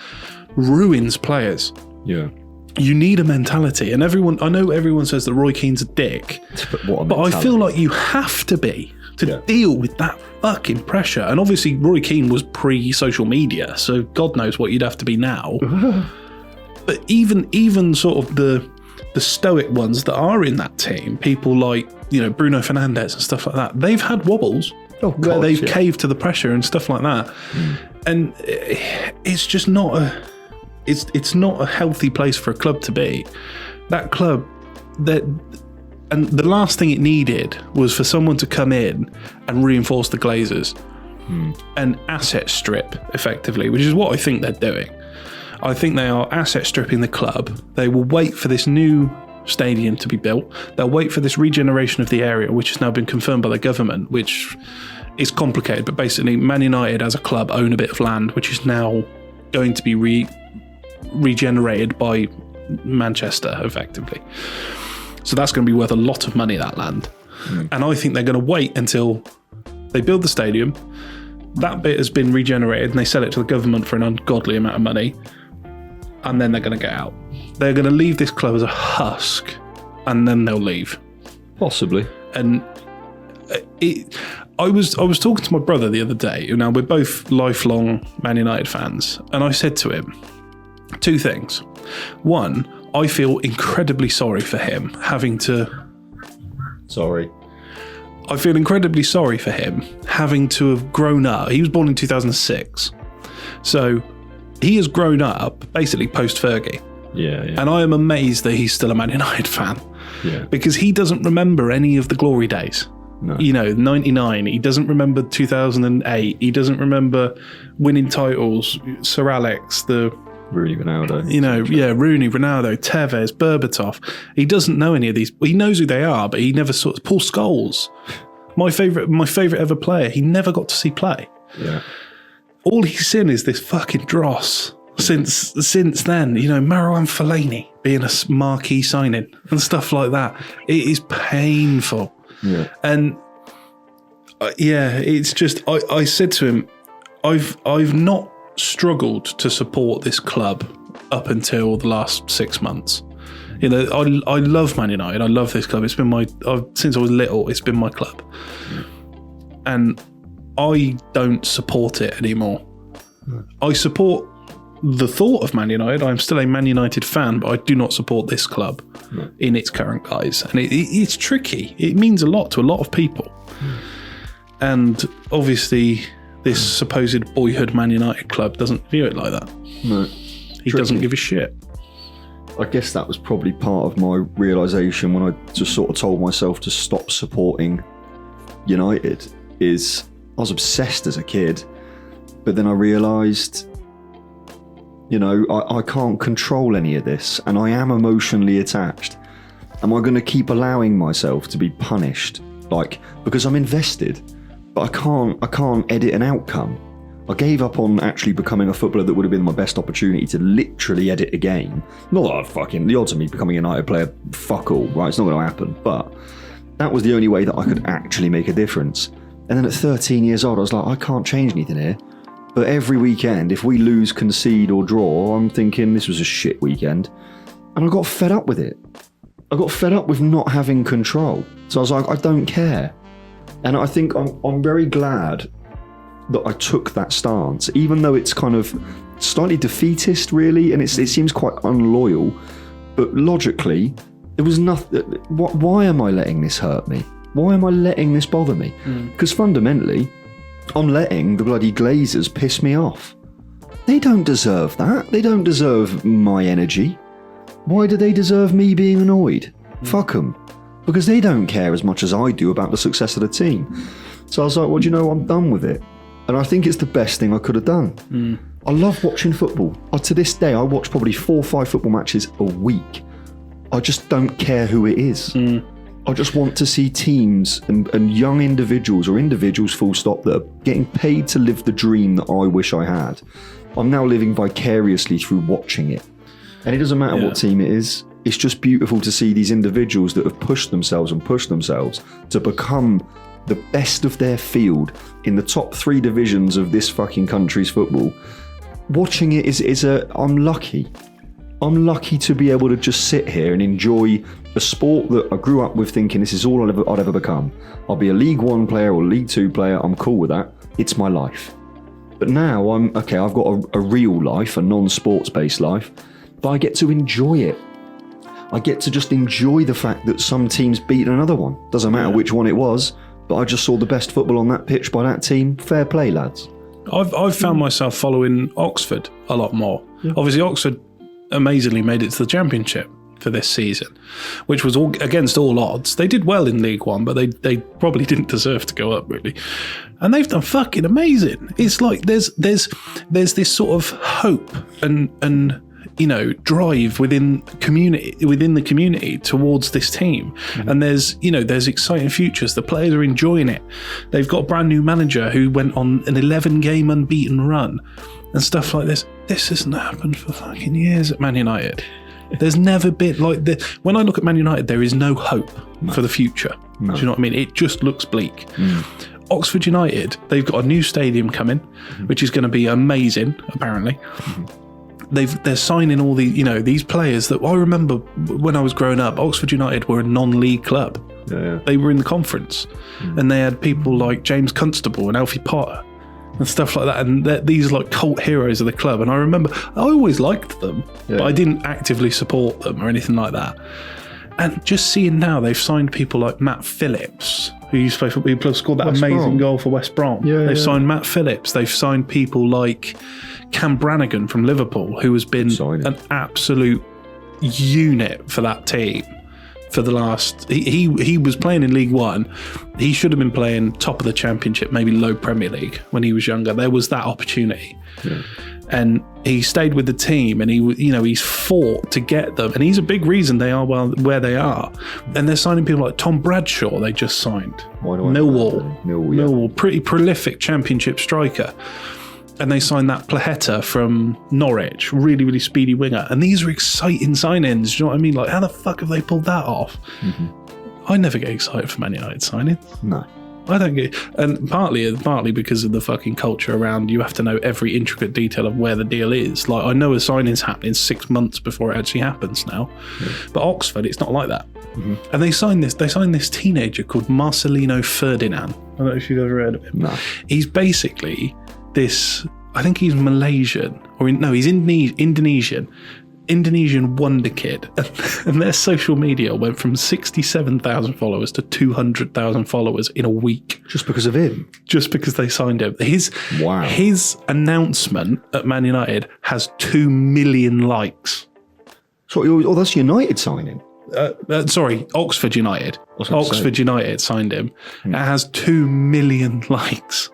ruins players.
Yeah.
You need a mentality. And I know everyone says that Roy Keane's a dick, but I feel like you have to be to deal with that fucking pressure. And obviously Roy Keane was pre-social media, so God knows what you'd have to be now. But even sort of the stoic ones that are in that team, people like, Bruno Fernandes and stuff like that, they've had wobbles where they've caved to the pressure and stuff like that. And it's just not it's not a healthy place for a club to be. That club, and the last thing it needed was for someone to come in and reinforce the Glazers and asset strip effectively, which is what I think they're doing. I think they are asset stripping the club. They will wait for this new stadium to be built. They'll wait for this regeneration of the area, which has now been confirmed by the government, which is complicated. But basically, Man United as a club own a bit of land, which is now going to be regenerated by Manchester, effectively. So that's going to be worth a lot of money, that land. And I think they're going to wait until they build the stadium, that bit has been regenerated, and they sell it to the government for an ungodly amount of money. And then they're going to get out. They're going to leave this club as a husk, and then they'll leave.
Possibly.
And I was talking to my brother the other day. Now, we're both lifelong Man United fans, and I said to him 2 things. One, I feel incredibly sorry for him having to...
Sorry.
I feel incredibly sorry for him having to have grown up. He was born in 2006. So he has grown up basically post-Fergie.
Yeah.
And I am amazed that he's still a Man United fan.
Yeah.
Because he doesn't remember any of the glory days.
No.
99. He doesn't remember 2008. He doesn't remember winning titles. Sir Alex,
Rooney, Ronaldo.
Rooney, Ronaldo, Tevez, Berbatov. He doesn't know any of these. He knows who they are, but he never saw Paul Scholes. My favourite ever player. He never got to see play.
Yeah.
All he's seen is this fucking dross. Since then, Marouane Fellaini being a marquee signing and stuff like that. It is painful.
Yeah.
And it's just, I said to him, I've not struggled to support this club up until the last 6 months. I love Man United. I love this club. It's been since I was little, it's been my club. And I don't support it anymore. I support the thought of Man United. I'm still a Man United fan, but I do not support this club in its current guise. And it's tricky. It means a lot to a lot of people. And obviously, this supposed boyhood Man United club doesn't view it like that.
No.
He doesn't give a shit.
I guess that was probably part of my realisation when I just sort of told myself to stop supporting United. I was obsessed as a kid, but then I realised, I can't control any of this, and I am emotionally attached. Am I going to keep allowing myself to be punished? Because I'm invested, but I can't edit an outcome. I gave up on actually becoming a footballer that would have been my best opportunity to literally edit a game. Not that the odds of me becoming a United player, fuck all, right? It's not going to happen, but that was the only way that I could actually make a difference. And then at 13 years old, I was like, I can't change anything here. But every weekend, if we lose, concede or draw, I'm thinking this was a shit weekend. And I got fed up with it. I got fed up with not having control. So I was like, I don't care. And I think I'm very glad that I took that stance, even though it's kind of slightly defeatist, really, and it seems quite unloyal. But logically, there was nothing. Why am I letting this hurt me? Why am I letting this bother me? Because fundamentally, I'm letting the bloody Glazers piss me off. They don't deserve that. They don't deserve my energy. Why do they deserve me being annoyed? Fuck them. Because they don't care as much as I do about the success of the team. So I was like, well, I'm done with it. And I think it's the best thing I could have done. I love watching football. To this day, I watch probably 4 or 5 football matches a week. I just don't care who it is. I just want to see teams and young individuals, or individuals full stop, that are getting paid to live the dream that I wish I had. I'm now living vicariously through watching it. And it doesn't matter what team it is. It's just beautiful to see these individuals that have pushed themselves to become the best of their field in the top 3 divisions of this fucking country's football. Watching it I'm lucky. I'm lucky to be able to just sit here and enjoy a sport that I grew up with thinking this is all I'd ever become. I'll be a League 1 player or League 2 player. I'm cool with that. It's my life. But now I've got a real life, a non-sports based life, but I get to enjoy it. I get to just enjoy the fact that some teams beat another one. Doesn't matter which one it was, but I just saw the best football on that pitch by that team. Fair play, lads.
I've found myself following Oxford a lot more. Yeah. Obviously, Oxford amazingly made it to the Championship for this season, which was against all odds. They did well in League One, but they probably didn't deserve to go up, really. And they've done fucking amazing. It's like there's this sort of hope and drive within the community towards this team. And there's exciting futures. The players are enjoying it. They've got a brand new manager who went on an 11-game unbeaten run and stuff like this. This hasn't happened for fucking years at Man United. There's never been like this. When I look at Man United, there is no hope for the future. Do you know what I mean? It just looks bleak. Oxford United, they've got a new stadium coming, which is going to be amazing, apparently. They're signing all these players that I remember when I was growing up. Oxford United were a non-league club. They were in the conference, and they had people like James Constable and Alfie Potter and stuff like that, and these like cult heroes of the club. And I remember I always liked them, but I didn't actively support them or anything like that. And just seeing now they've signed people like Matt Phillips, who used to play football. He scored that
West
amazing
Brom.
goal for West Brom.
Yeah,
They've
yeah.
signed Matt Phillips. They've signed people like Cam Brannigan from Liverpool, who has been
Signing.
an absolute unit for that team. For the last, he was playing in League One. He should have been playing top of the Championship, maybe low Premier League when he was younger. There was that opportunity, and he stayed with the team. And he's fought to get them, and he's a big reason they are where they are. And they're signing people like Tom Bradshaw. They just signed
Why do I
Millwall, pretty prolific Championship striker. And they signed that Plaheta from Norwich, really, really speedy winger. And these are exciting signings. Do you know what I mean? Like, how the fuck have they pulled that off? I never get excited for Man United signings.
No.
I don't get, and partly because of the fucking culture around. You have to know every intricate detail of where the deal is. Like, I know a signing's happening 6 months before it actually happens now, but Oxford, it's not like that. And they signed this teenager called Marcelino Ferdinand. I don't know if you've ever heard of him.
No.
He's basically this. I think he's Malaysian he's Indonesian wonder kid, and their social media went from 67,000 followers to 200,000 followers in a week.
Just because of him?
Just because they signed him. His announcement at Man United has 2 million likes.
So, that's United signing?
Sorry, Oxford United. Oxford United signed him. It has 2 million likes.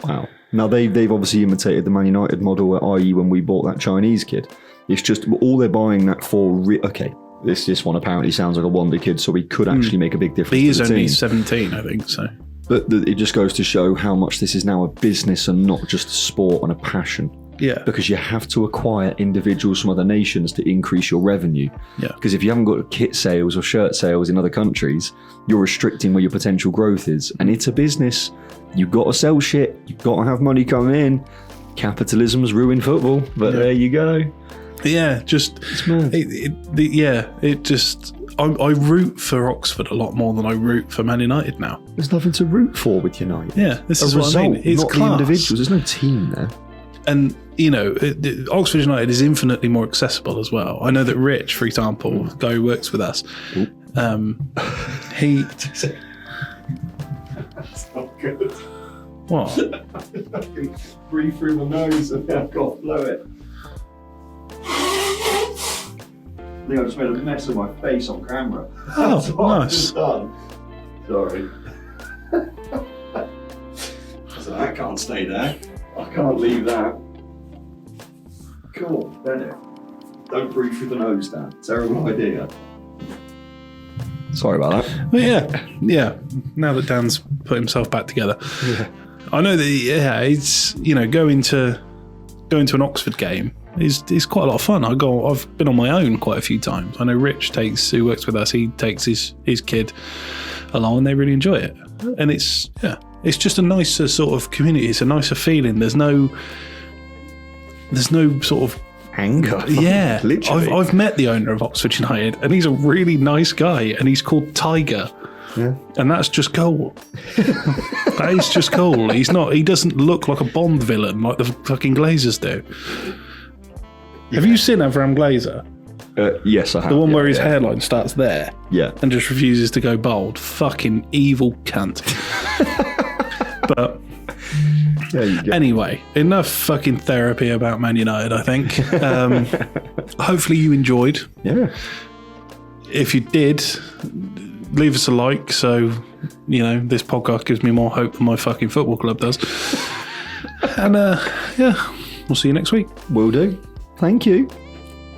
Wow. Now, they've obviously imitated the Man United model, i.e. when we bought that Chinese kid. It's just all they're buying that for. Okay, this one apparently sounds like a wonder kid, so he could actually make a big difference.
He is
to the
only
team.
17, I think, so.
But it just goes to show how much this is now a business and not just a sport and a passion.
Yeah.
Because you have to acquire individuals from other nations to increase your revenue.
Yeah.
Because if you haven't got kit sales or shirt sales in other countries, you're restricting where your potential growth is. And it's a business. You've got to sell shit. You've got to have money coming in. Capitalism's ruined football. But there you go.
Yeah, just
It's mad.
I root for Oxford a lot more than I root for Man United now.
There's nothing to root for with United.
Yeah, this is
result,
what I mean. It's
not
class.
the individuals. There's no team there.
And Oxford United is infinitely more accessible as well. I know that Rich, for example, the guy who works with us, he.
That's not good.
What?
I can breathe through my nose and I've got to blow it. I think I just made a mess of my face on camera.
Oh,
That's what I've
nice.
just done. Sorry. So that can't stay there. I can't leave that. Cool, Bennett. Don't breathe through the nose, Dan. Terrible idea. Sorry about that.
But yeah. Now that Dan's put himself back together, I know that. Yeah, it's going to an Oxford game is quite a lot of fun. I've been on my own quite a few times. I know Rich who works with us. He takes his kid along, and they really enjoy it. And it's just a nicer sort of community. It's a nicer feeling. There's no sort of
Anger.
yeah.
Literally.
I've met the owner of Oxford United, and he's a really nice guy, and he's called Tiger.
Yeah.
And that's just cool. That is just cool. He doesn't look like a Bond villain like the fucking Glazers do. Have you seen Avram Glazer?
Yes, I have.
The one where his hairline starts there
Yeah.
and just refuses to go bald. Fucking evil cunt. But
There you go.
anyway, enough fucking therapy about Man United, I think. Hopefully you enjoyed.
Yeah.
If you did, leave us a like, so this podcast gives me more hope than my fucking football club does. And we'll see you next week.
Will do. Thank you.